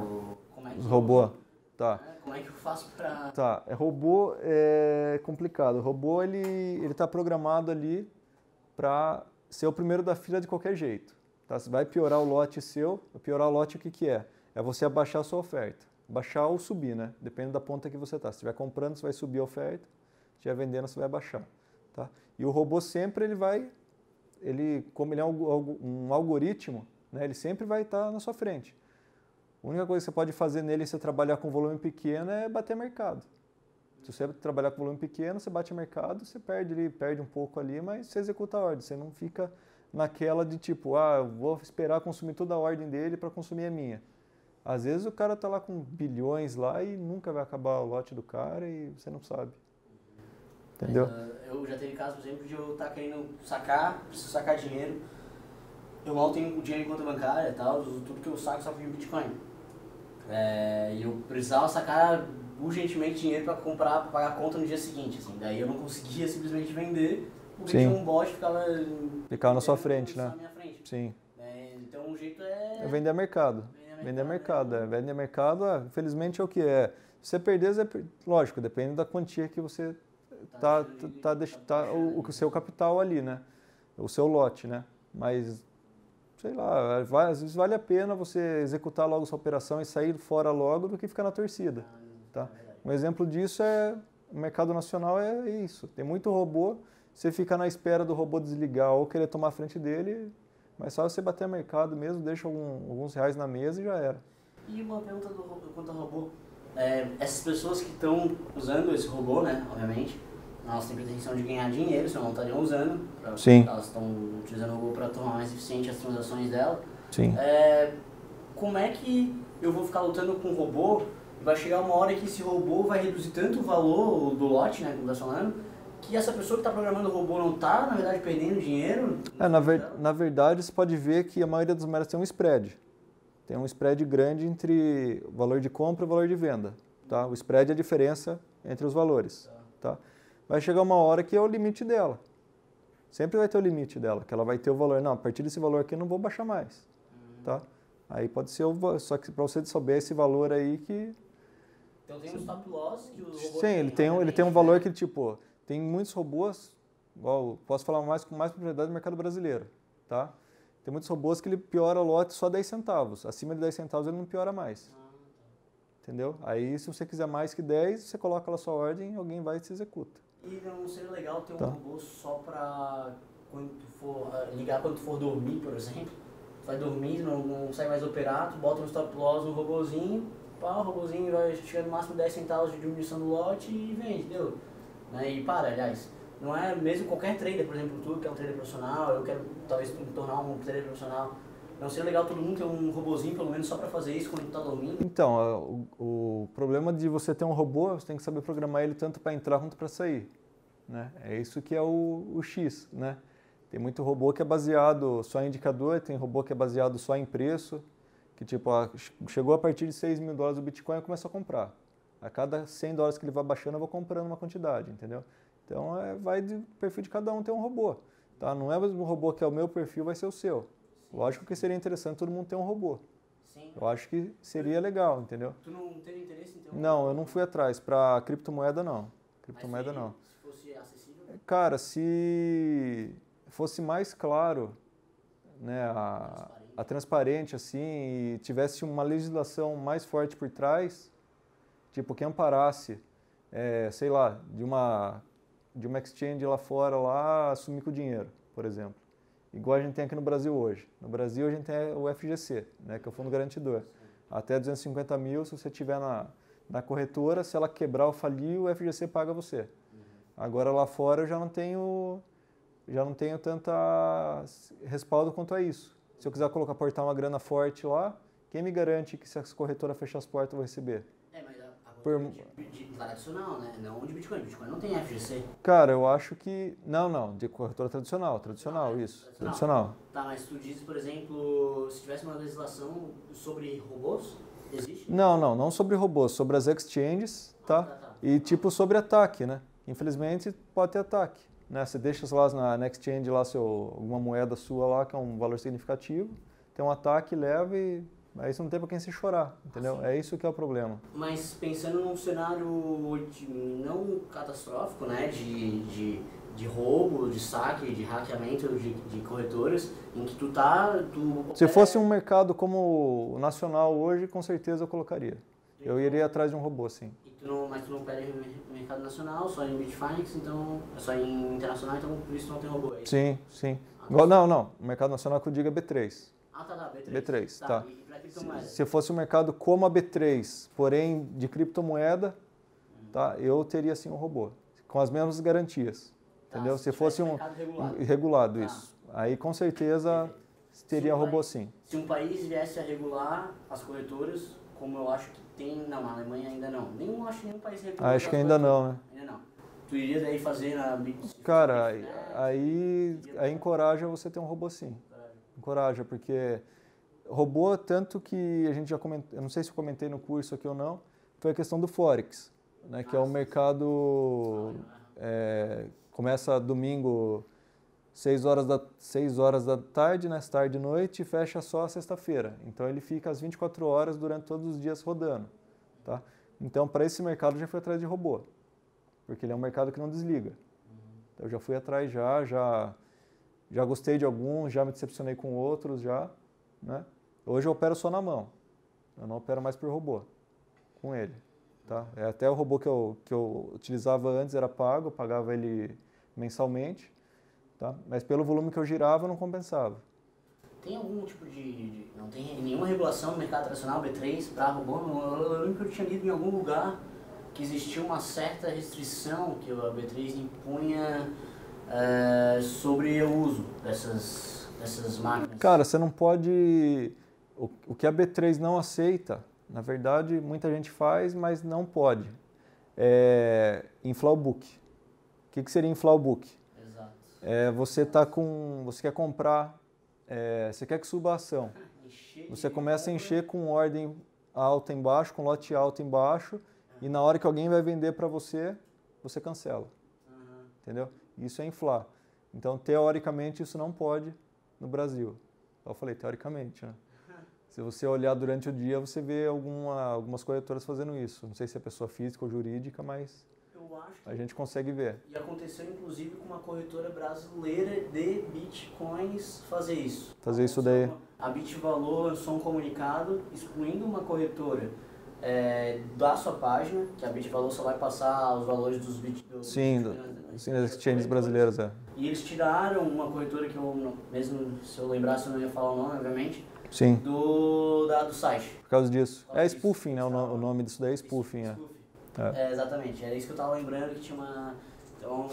Como é que Os robô, tá. Como é que eu faço para... Tá, robô é complicado. O robô, ele tá programado ali para ser o primeiro da fila de qualquer jeito. Tá? Você vai piorar o lote seu, piorar o lote o que é? É você abaixar a sua oferta. Baixar ou subir, né? Depende da ponta que você está. Se estiver comprando, você vai subir a oferta. Se estiver vendendo, você vai baixar. Tá? E o robô sempre, como ele é um algoritmo, né? Ele sempre vai estar na sua frente. A única coisa que você pode fazer nele, se você trabalhar com volume pequeno, é bater mercado. Se você trabalhar com volume pequeno, você bate mercado, você perde um pouco ali, mas você executa a ordem. Você não fica naquela de tipo, eu vou esperar consumir toda a ordem dele para consumir a minha. Às vezes o cara está lá com bilhões lá e nunca vai acabar o lote do cara e você não sabe. Entendeu? Eu já teve caso, por exemplo, de eu estar querendo preciso sacar dinheiro. Eu mal tenho dinheiro em conta bancária e tal, tudo que eu saco só em Bitcoin. E eu precisava sacar urgentemente dinheiro para pagar a conta no dia seguinte. Assim. Daí eu não conseguia simplesmente vender, porque tinha um bot que ficava na sua frente, né? Na minha frente. Sim. Então o jeito é vender mercado. Vender mercado. Vender mercado, infelizmente é o que é. Se você perder, lógico, depende da quantia que você o seu capital ali, né? O seu lote, né? Mas, sei lá, às vezes vale a pena você executar logo sua operação e sair fora logo do que ficar na torcida. Tá? Um exemplo disso o mercado nacional é isso. Tem muito robô, você fica na espera do robô desligar ou querer tomar a frente dele, mas só você bater no mercado mesmo, deixa alguns reais na mesa e já era. E uma pergunta quanto ao robô. Essas pessoas que estão usando esse robô, né, obviamente, elas têm pretensão de ganhar dinheiro, senão não estariam usando. Sim. Elas estão utilizando o robô para tornar mais eficiente as transações dela. Sim. Como é que eu vou ficar lutando com o robô e vai chegar uma hora que esse robô vai reduzir tanto o valor do lote, né, como está falando, que essa pessoa que está programando o robô não está, na verdade, perdendo dinheiro? Na verdade, você pode ver que a maioria das moedas tem um spread. Tem um spread grande entre o valor de compra e o valor de venda. Tá? O spread é a diferença entre os valores. Tá? Vai chegar uma hora que é o limite dela. Sempre vai ter o limite dela, que ela vai ter o valor. Não, a partir desse valor aqui eu não vou baixar mais. Tá? Aí pode ser, só que para você souber esse valor aí que... Então tem um stop loss que o robô Sim, ele tem um valor que, tipo, tem muitos robôs, igual, posso falar com mais propriedade do mercado brasileiro, tá? Tem muitos robôs que ele piora o lote só 10 centavos. Acima de 10 centavos ele não piora mais. Entendeu? Aí se você quiser mais que 10, você coloca lá a sua ordem e alguém vai e se executa. E não seria legal ter um robô só para quando tu for ligar quando tu for dormir, por exemplo? Tu vai dormir, não sai mais operar, tu bota um stop loss no robôzinho, o robôzinho vai chegar no máximo 10 centavos de diminuição do lote e vende, deu? E aliás, não é mesmo qualquer trader, por exemplo, tu que é um trader profissional, eu quero talvez me tornar um trader profissional, não seria legal todo mundo ter um robôzinho pelo menos só para fazer isso quando tu tá dormindo? Então, o problema de você ter um robô, você tem que saber programar ele tanto para entrar quanto para sair. Né? É isso que é o X, né? Tem muito robô que é baseado só em indicador, tem robô que é baseado só em preço, que tipo, chegou a partir de $6.000 o Bitcoin, eu começo a comprar. A cada $100 que ele vai baixando, eu vou comprando uma quantidade, entendeu? Então, vai do perfil de cada um ter um robô. Tá? Não é o mesmo robô que é o meu perfil, vai ser o seu. Lógico que seria interessante todo mundo ter um robô. Sim. Eu acho que seria legal, entendeu? Tu não teria interesse em ter um Não, robô? eu não fui atrás. Para criptomoeda, não. Criptomoeda, não. Se fosse acessível? Cara, se fosse mais claro, né, a transparente assim, e tivesse uma legislação mais forte por trás, tipo, que amparasse, sei lá, de uma exchange lá fora, lá, sumir com o dinheiro, por exemplo. Igual a gente tem aqui no Brasil hoje. No Brasil a gente tem o FGC, né, que é o Fundo Garantidor. Até 250 mil, se você tiver na corretora, se ela quebrar ou falir, o FGC paga você. Agora lá fora eu já não tenho tanta respaldo quanto a isso. Se eu quiser aportar uma grana forte lá, quem me garante que se a corretora fechar as portas eu vou receber? Mas a corretora de tradicional, né? Não de Bitcoin. Bitcoin não tem FGC. Cara, eu acho que... Não, de corretora tradicional, isso. Tradicional. Tá, mas tu diz, por exemplo, se tivesse uma legislação sobre robôs, existe? Não sobre robôs, sobre as exchanges, tá? E tipo sobre ataque, né? Infelizmente pode ter ataque, né? Você deixa lá na exchange lá alguma moeda sua lá que é um valor significativo, tem um ataque, leva e aí você não tem pra quem se chorar, entendeu? É isso que é o problema. Mas pensando num cenário não catastrófico, né? De roubo, de saque, de hackeamento de corretoras, em que Se fosse um mercado como o nacional hoje, com certeza eu colocaria. Eu iria atrás de um robô, sim. Mas tu não pede mercado nacional, só em Bitfinex, então é só em internacional, então por isso não tem robô aí? Sim. Não, o mercado nacional que eu digo é B3. Tá, B3. B3, tá. E pra criptomoeda? Se fosse um mercado como a B3, porém de criptomoeda, tá, eu teria sim um robô, com as mesmas garantias, entendeu? Se fosse um regulado, isso. Aí com certeza teria robô sim. Se um país viesse a regular as corretoras, como eu acho que tem, não, na Alemanha ainda não. Acho que nenhum país regular. Acho que ainda não, né? Ainda não. Tu iria daí fazer na Bitfinex? Cara, aí encoraja você ter um robô sim. Encoraja, porque robô, tanto que a gente já comentou, eu não sei se eu comentei no curso aqui ou não, foi a questão do Forex, né, que é um mercado, começa domingo 6 horas da tarde, né, tarde e noite, e fecha só a sexta-feira. Então ele fica às 24 horas durante todos os dias rodando. Tá? Então para esse mercado eu já fui atrás de robô, porque ele é um mercado que não desliga. Então eu já fui atrás já gostei de alguns, já me decepcionei com outros, né? Hoje eu opero só na mão, eu não opero mais por robô, com ele, tá? Até o robô que eu utilizava antes era pago, eu pagava ele mensalmente, tá? Mas pelo volume que eu girava não compensava. Tem algum tipo não tem nenhuma regulação no mercado tradicional B3 para robô? Eu lembro que eu tinha lido em algum lugar que existia uma certa restrição que a B3 impunha sobre o uso dessas máquinas. Cara, você não pode... O que a B3 não aceita, na verdade, muita gente faz, mas não pode. Inflar o book. O que seria inflar o book? Exato. Você quer comprar, você quer que suba a ação. Você começa a encher com ordem alta embaixo, com lote alto embaixo, e na hora que alguém vai vender para você, você cancela. Entendeu? Isso é inflar. Então, teoricamente, isso não pode no Brasil. Eu falei, teoricamente, né? Se você olhar durante o dia, você vê algumas corretoras fazendo isso. Não sei se é pessoa física ou jurídica, mas a gente consegue ver. E aconteceu, inclusive, com uma corretora brasileira de bitcoins fazer isso. Fazer isso daí. A Bitvalor lançou um comunicado excluindo uma corretora da sua página, que a Bitvalor só vai passar os valores dos bitcoins. Sim, das exchanges brasileiras, E eles tiraram uma corretora que eu, mesmo se eu lembrasse, eu não ia falar o nome, obviamente. Sim. Do site. Por causa disso. Spoofing, né? O nome disso daí é spoofing. Exatamente. Era isso que eu tava lembrando, que tinha uma... Então,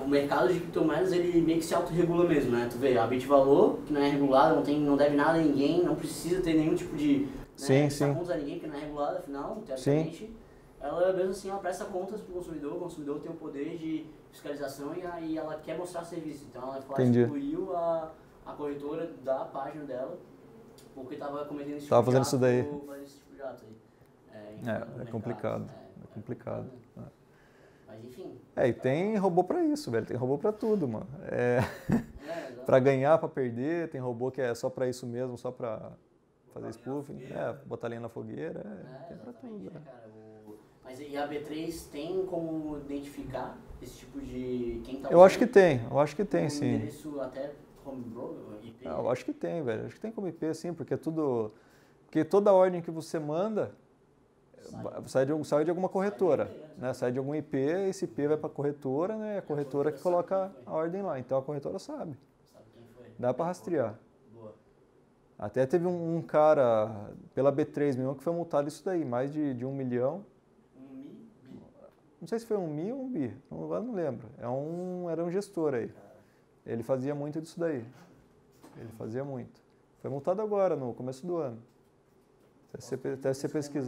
o mercado de criptomoedas, ele meio que se autorregula mesmo, né? Tu vê, a Bitvalor, que não é regulada, não deve nada a ninguém, não precisa ter nenhum tipo de... Sim. contas a ninguém, porque não é regulada, afinal, teoricamente. Ela mesmo assim, ela presta contas pro consumidor, o consumidor tem o poder de fiscalização e ela quer mostrar serviço. Então ela excluiu a corretora da página dela porque tava cometendo esse tipo Tava de fazendo ato, isso daí. fazendo esse tipo de ato aí. No É mercado. complicado. É É complicado. complicado. Mas enfim. E tem robô pra isso, velho. Tem robô pra tudo, mano. Exato. Pra ganhar, pra perder, tem robô que é só pra isso mesmo, só pra fazer spoofing, botar linha na fogueira, tem pra tudo. Né, cara? Mas e a B3 tem como identificar esse tipo de... quem tá Eu acho que usando tem, um sim. endereço até homebrew, IP? Eu acho que tem, velho. Acho que tem como IP, sim, porque porque toda ordem que você manda sai de alguma corretora, né? Sai de algum IP, esse IP vai pra corretora, né? É a corretora que coloca a ordem lá. Então a corretora sabe. Sabe quem foi? Dá pra rastrear. Boa. Até teve um cara pela B3 mesmo que foi multado isso daí, mais de 1 milhão. Não sei se foi 1 mil ou 1 bi, agora não lembro. Era um gestor aí. Ele fazia muito disso daí. Ele fazia muito. Foi multado agora, no começo do ano. Até se você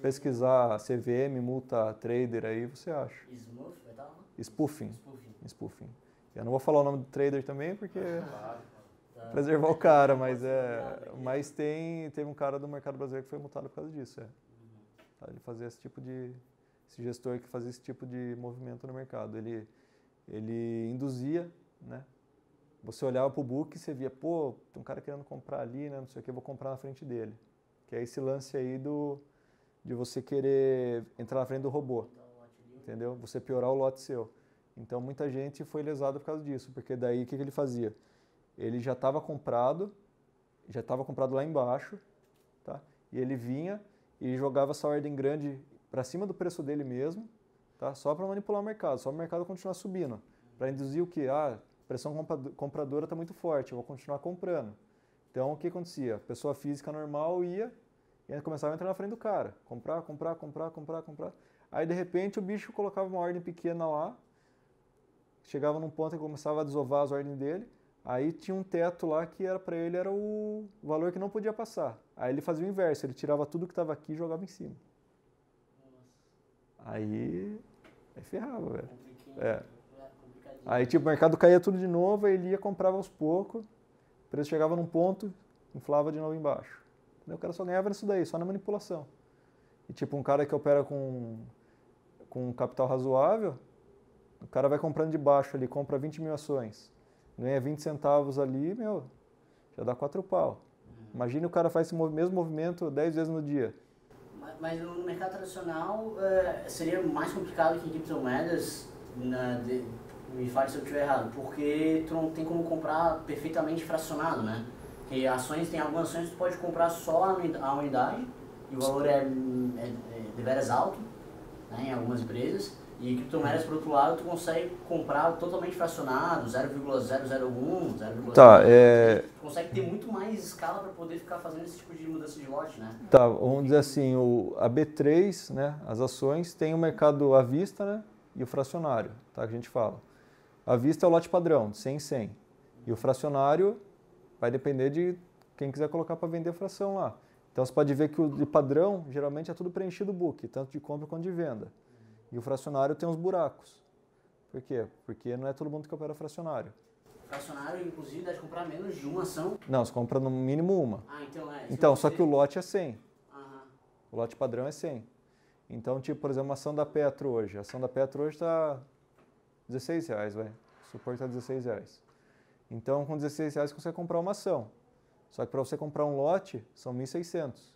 pesquisar CVM, multa trader aí, você acha. Smurf, vai estar lá? Spoofing. Eu não vou falar o nome do trader também, porque preservar o cara, mas teve um cara do mercado brasileiro que foi multado por causa disso. Ele fazia esse gestor que fazia esse tipo de movimento no mercado. Ele induzia, né? Você olhava para o book e você via, pô, tem um cara querendo comprar ali, né? Não sei o que, eu vou comprar na frente dele. Que é esse lance aí de você querer entrar na frente do robô, entendeu? Você piorar o lote seu. Então muita gente foi lesada por causa disso, porque daí o que ele fazia? Ele já estava comprado lá embaixo, tá? E ele vinha e jogava essa ordem grande para cima do preço dele mesmo, tá? Só para manipular o mercado, só para o mercado continuar subindo. Para induzir o quê? A pressão compradora está muito forte, eu vou continuar comprando. Então o que acontecia? A pessoa física normal ia e começava a entrar na frente do cara. Comprar. Aí de repente o bicho colocava uma ordem pequena lá, chegava num ponto e começava a desovar as ordens dele, aí tinha um teto lá que para ele era o valor que não podia passar. Aí ele fazia o inverso, ele tirava tudo que estava aqui e jogava em cima. Aí ferrava, velho. Aí tipo, o mercado caía tudo de novo, aí ele ia, comprava aos poucos, o preço chegava num ponto, inflava de novo embaixo. O cara só ganhava nisso daí, só na manipulação. E tipo, um cara que opera com um capital razoável, o cara vai comprando de baixo ali, compra 20 mil ações, ganha 20 centavos ali, já dá 4 pau. Imagina o cara faz esse mesmo movimento 10 vezes no dia. Mas no mercado tradicional seria mais complicado que em criptomoedas, me fale se eu estiver errado, porque tu não tem como comprar perfeitamente fracionado, né? Porque tem algumas ações que tu pode comprar só a unidade e o valor é deveras alto, né, em algumas empresas. E criptomoedas, por outro lado, tu consegue comprar totalmente fracionado, 0,001, 0,0... Tá, Tu consegue ter muito mais escala para poder ficar fazendo esse tipo de mudança de lote, né? Tá, vamos dizer assim, a B3, né, as ações, tem o mercado à vista, né, e o fracionário, tá, que a gente fala. À vista é o lote padrão, de 100 em 100. E o fracionário vai depender de quem quiser colocar para vender a fração lá. Então você pode ver que o de padrão, geralmente é tudo preenchido o book, tanto de compra quanto de venda. E o fracionário tem uns buracos. Por quê? Porque não é todo mundo que opera fracionário. Fracionário, inclusive, deve comprar menos de uma ação? Não, você compra no mínimo uma. Então só que o lote é 100. O lote padrão é 100. Então, tipo, por exemplo, uma ação da Petro hoje. A ação da Petro hoje está R$16, vai. O suporte está R$16. Então, com R$16 você consegue comprar uma ação. Só que para você comprar um lote, são 1.600.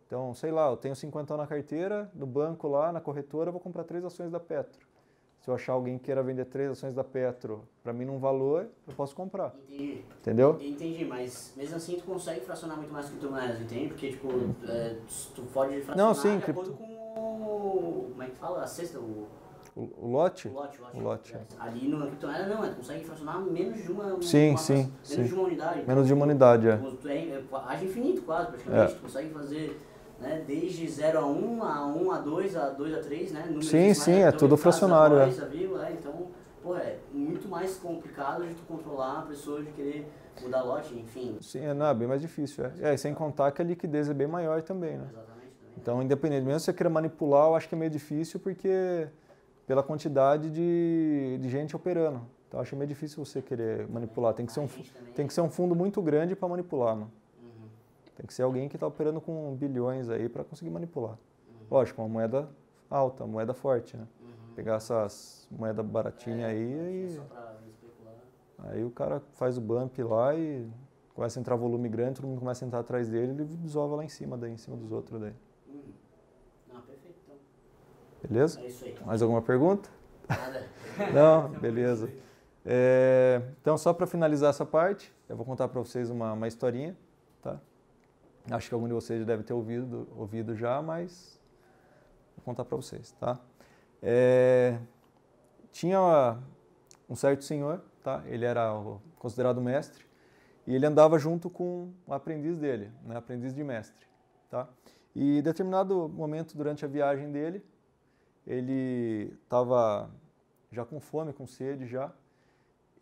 Então, sei lá, eu tenho 50 na carteira, no banco lá, na corretora, eu vou comprar 3 ações da Petro. Se eu achar alguém que queira vender 3 ações da Petro, para mim num valor, eu posso comprar. Entendi. Entendeu? Entendi, mas mesmo assim tu consegue fracionar muito mais criptomoedas, entende? Porque, tipo, tu pode fracionar não, sim, de acordo com como é que fala? A cesta, o lote? O lote. Ali na criptomoeda não, tu consegue fracionar menos de uma sim. Menos de uma unidade. Menos de uma unidade, Tu age infinito quase, praticamente. Tu consegue fazer... Né, desde 0 a 1, a 1 a 2, a 2 a 3, né? Sim, é tudo fracionário. Então, pô, é muito mais complicado de tu controlar a pessoa de querer mudar lote, enfim. Sim, é bem mais difícil. Sem contar que a liquidez é bem maior também, né? Exatamente. Também. Então, independente, mesmo se você queira manipular, eu acho que é meio difícil porque pela quantidade de gente operando. Então, eu acho meio difícil você querer manipular. Tem que ser um fundo muito grande para manipular, mano. Tem que ser alguém que está operando com bilhões aí para conseguir manipular. Lógico, uma moeda alta, uma moeda forte, né? Pegar essas moedas baratinhas aí Só pra especular. aí o cara faz o bump lá e começa a entrar volume grande, todo mundo começa a entrar atrás dele, ele desova lá em cima daí, em cima dos outros daí. Não, perfeito então. Beleza? É isso aí. Mais alguma pergunta? Nada. Não? Beleza. Então, só para finalizar essa parte, eu vou contar para vocês uma historinha, tá? Acho que algum de vocês já deve ter ouvido já, mas vou contar para vocês, tá? Tinha um certo senhor, tá? Ele era considerado mestre e ele andava junto com o aprendiz dele, né? Aprendiz de mestre, tá? E em determinado momento durante a viagem dele, ele estava já com fome, com sede já,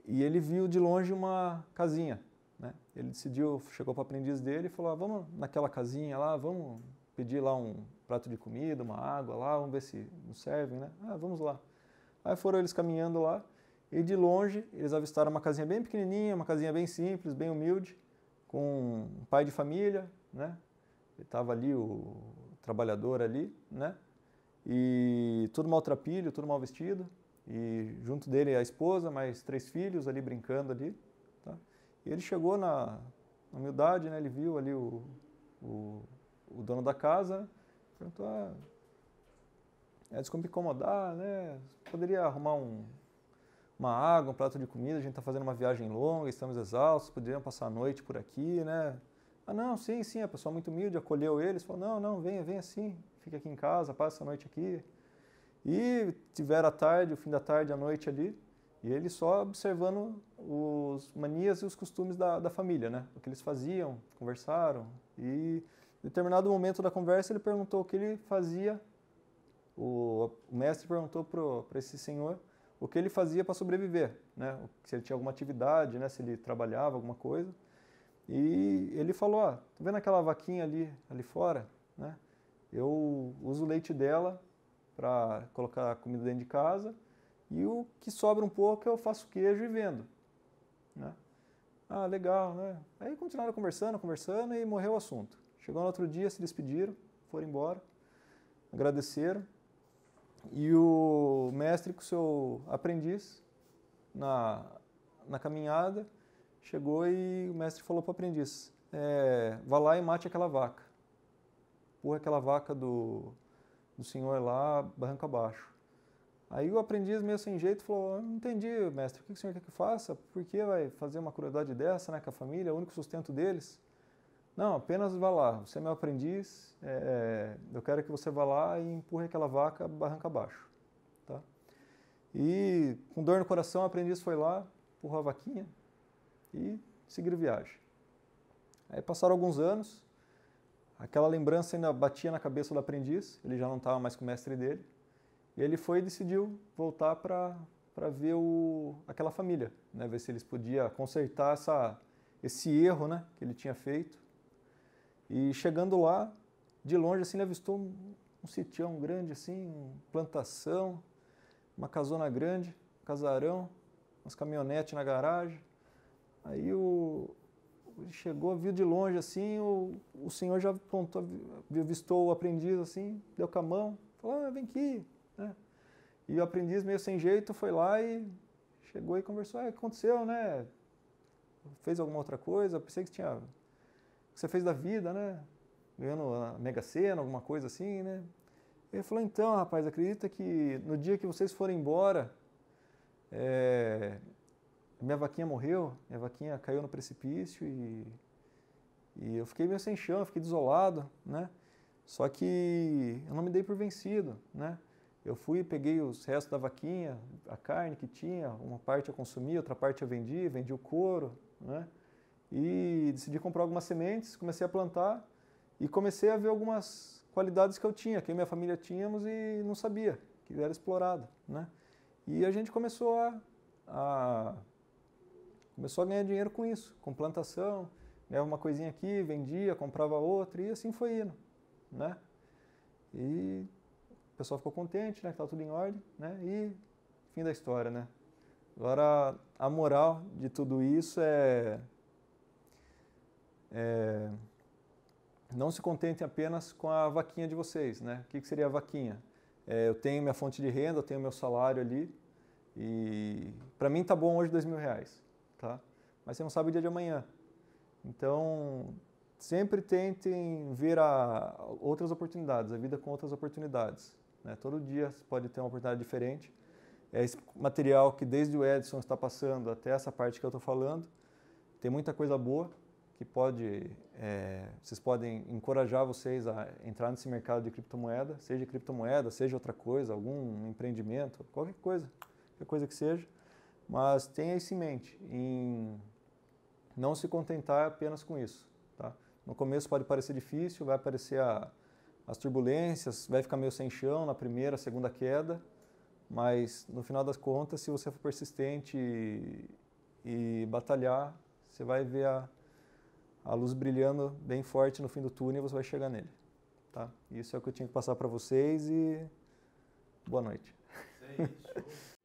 e ele viu de longe uma casinha, né? Ele chegou para o aprendiz dele e falou, vamos naquela casinha lá, vamos pedir lá um prato de comida, uma água lá, vamos ver se nos servem, né? Vamos lá. Aí foram eles caminhando lá, e de longe eles avistaram uma casinha bem pequenininha, uma casinha bem simples, bem humilde, com um pai de família, né? Estava ali o trabalhador ali, né? E tudo maltrapilho, tudo mal vestido, e junto dele a esposa, mais 3 filhos ali brincando ali, tá? E ele chegou na humildade, né? Ele viu ali o dono da casa, perguntou, desculpa me incomodar, né? Poderia arrumar uma água, um prato de comida, a gente está fazendo uma viagem longa, estamos exaustos, poderiam passar a noite por aqui, né? Não, sim, a pessoa muito humilde acolheu eles, falou, não, venha sim, fica aqui em casa, passa a noite aqui. E tiveram a tarde, o fim da tarde, a noite ali, e ele só observando os manias e os costumes da família, né? O que eles faziam, conversaram, e em determinado momento da conversa ele perguntou o que ele fazia, o mestre perguntou para esse senhor o que ele fazia para sobreviver, né? Se ele tinha alguma atividade, né? Se ele trabalhava, alguma coisa. E ele falou, tá vendo aquela vaquinha ali fora, né? Eu uso o leite dela para colocar comida dentro de casa e o que sobra um pouco eu faço queijo e vendo, né? Legal, né? Aí continuaram conversando e morreu o assunto. Chegou no outro dia, se despediram, foram embora, agradeceram e o mestre com o seu aprendiz na caminhada chegou e o mestre falou para o aprendiz, vá lá e mate aquela vaca. Empurra aquela vaca do senhor lá, barranco abaixo. Aí o aprendiz, meio sem jeito, falou, não entendi, mestre, o que o senhor quer que eu faça? Por que vai fazer uma crueldade dessa, né, com a família, é o único sustento deles? Não, apenas vá lá, você é meu aprendiz, eu quero que você vá lá e empurre aquela vaca barranco abaixo. Tá? E com dor no coração, o aprendiz foi lá, empurrou a vaquinha, e seguir viagem. Aí passaram alguns anos, aquela lembrança ainda batia na cabeça do aprendiz, ele já não estava mais com o mestre dele, e ele foi e decidiu voltar para ver aquela família, né, ver se eles podiam consertar esse erro, né, que ele tinha feito. E chegando lá, de longe assim, ele avistou um sitião grande, assim, plantação, uma casona grande, casarão, umas caminhonetes na garagem. Aí ele chegou, viu de longe assim, o senhor já avistou o aprendiz assim, deu com a mão, falou, vem aqui, né? E o aprendiz meio sem jeito foi lá e chegou e conversou, o que aconteceu, né? Fez alguma outra coisa? Pensei que você fez da vida, né? Ganhando a Mega Sena, alguma coisa assim, né? Ele falou, então, rapaz, acredita que no dia que vocês forem embora, minha vaquinha morreu, minha vaquinha caiu no precipício e eu fiquei meio sem chão, fiquei desolado, né? Só que eu não me dei por vencido, né? Eu fui e peguei os restos da vaquinha, a carne que tinha, uma parte eu consumi, outra parte eu vendi o couro, né? E decidi comprar algumas sementes, comecei a plantar e comecei a ver algumas qualidades que eu tinha, que eu e minha família tínhamos e não sabia, que era explorado, né? E a gente começou a ganhar dinheiro com isso, com plantação, ganhava uma coisinha aqui, vendia, comprava outra e assim foi indo, né? E o pessoal ficou contente, né, que estava tudo em ordem, né? E fim da história, né? Agora, a moral de tudo isso não se contentem apenas com a vaquinha de vocês, né? O que seria a vaquinha? Eu tenho minha fonte de renda, eu tenho meu salário ali e para mim tá bom hoje R$2.000, tá? Mas você não sabe o dia de amanhã. Então, sempre tentem ver outras oportunidades, a vida com outras oportunidades, né? Todo dia você pode ter uma oportunidade diferente. Esse material que desde o Edson está passando até essa parte que eu estou falando, tem muita coisa boa que vocês podem encorajar vocês a entrar nesse mercado de criptomoeda, seja outra coisa, algum empreendimento, qualquer coisa que seja, mas tenha isso em mente, em não se contentar apenas com isso, tá? No começo pode parecer difícil, vai aparecer as turbulências, vai ficar meio sem chão na primeira, segunda queda, mas no final das contas, se você for persistente e batalhar, você vai ver a luz brilhando bem forte no fim do túnel e você vai chegar nele, tá? Isso é o que eu tinha que passar para vocês e boa noite. Isso aí, show.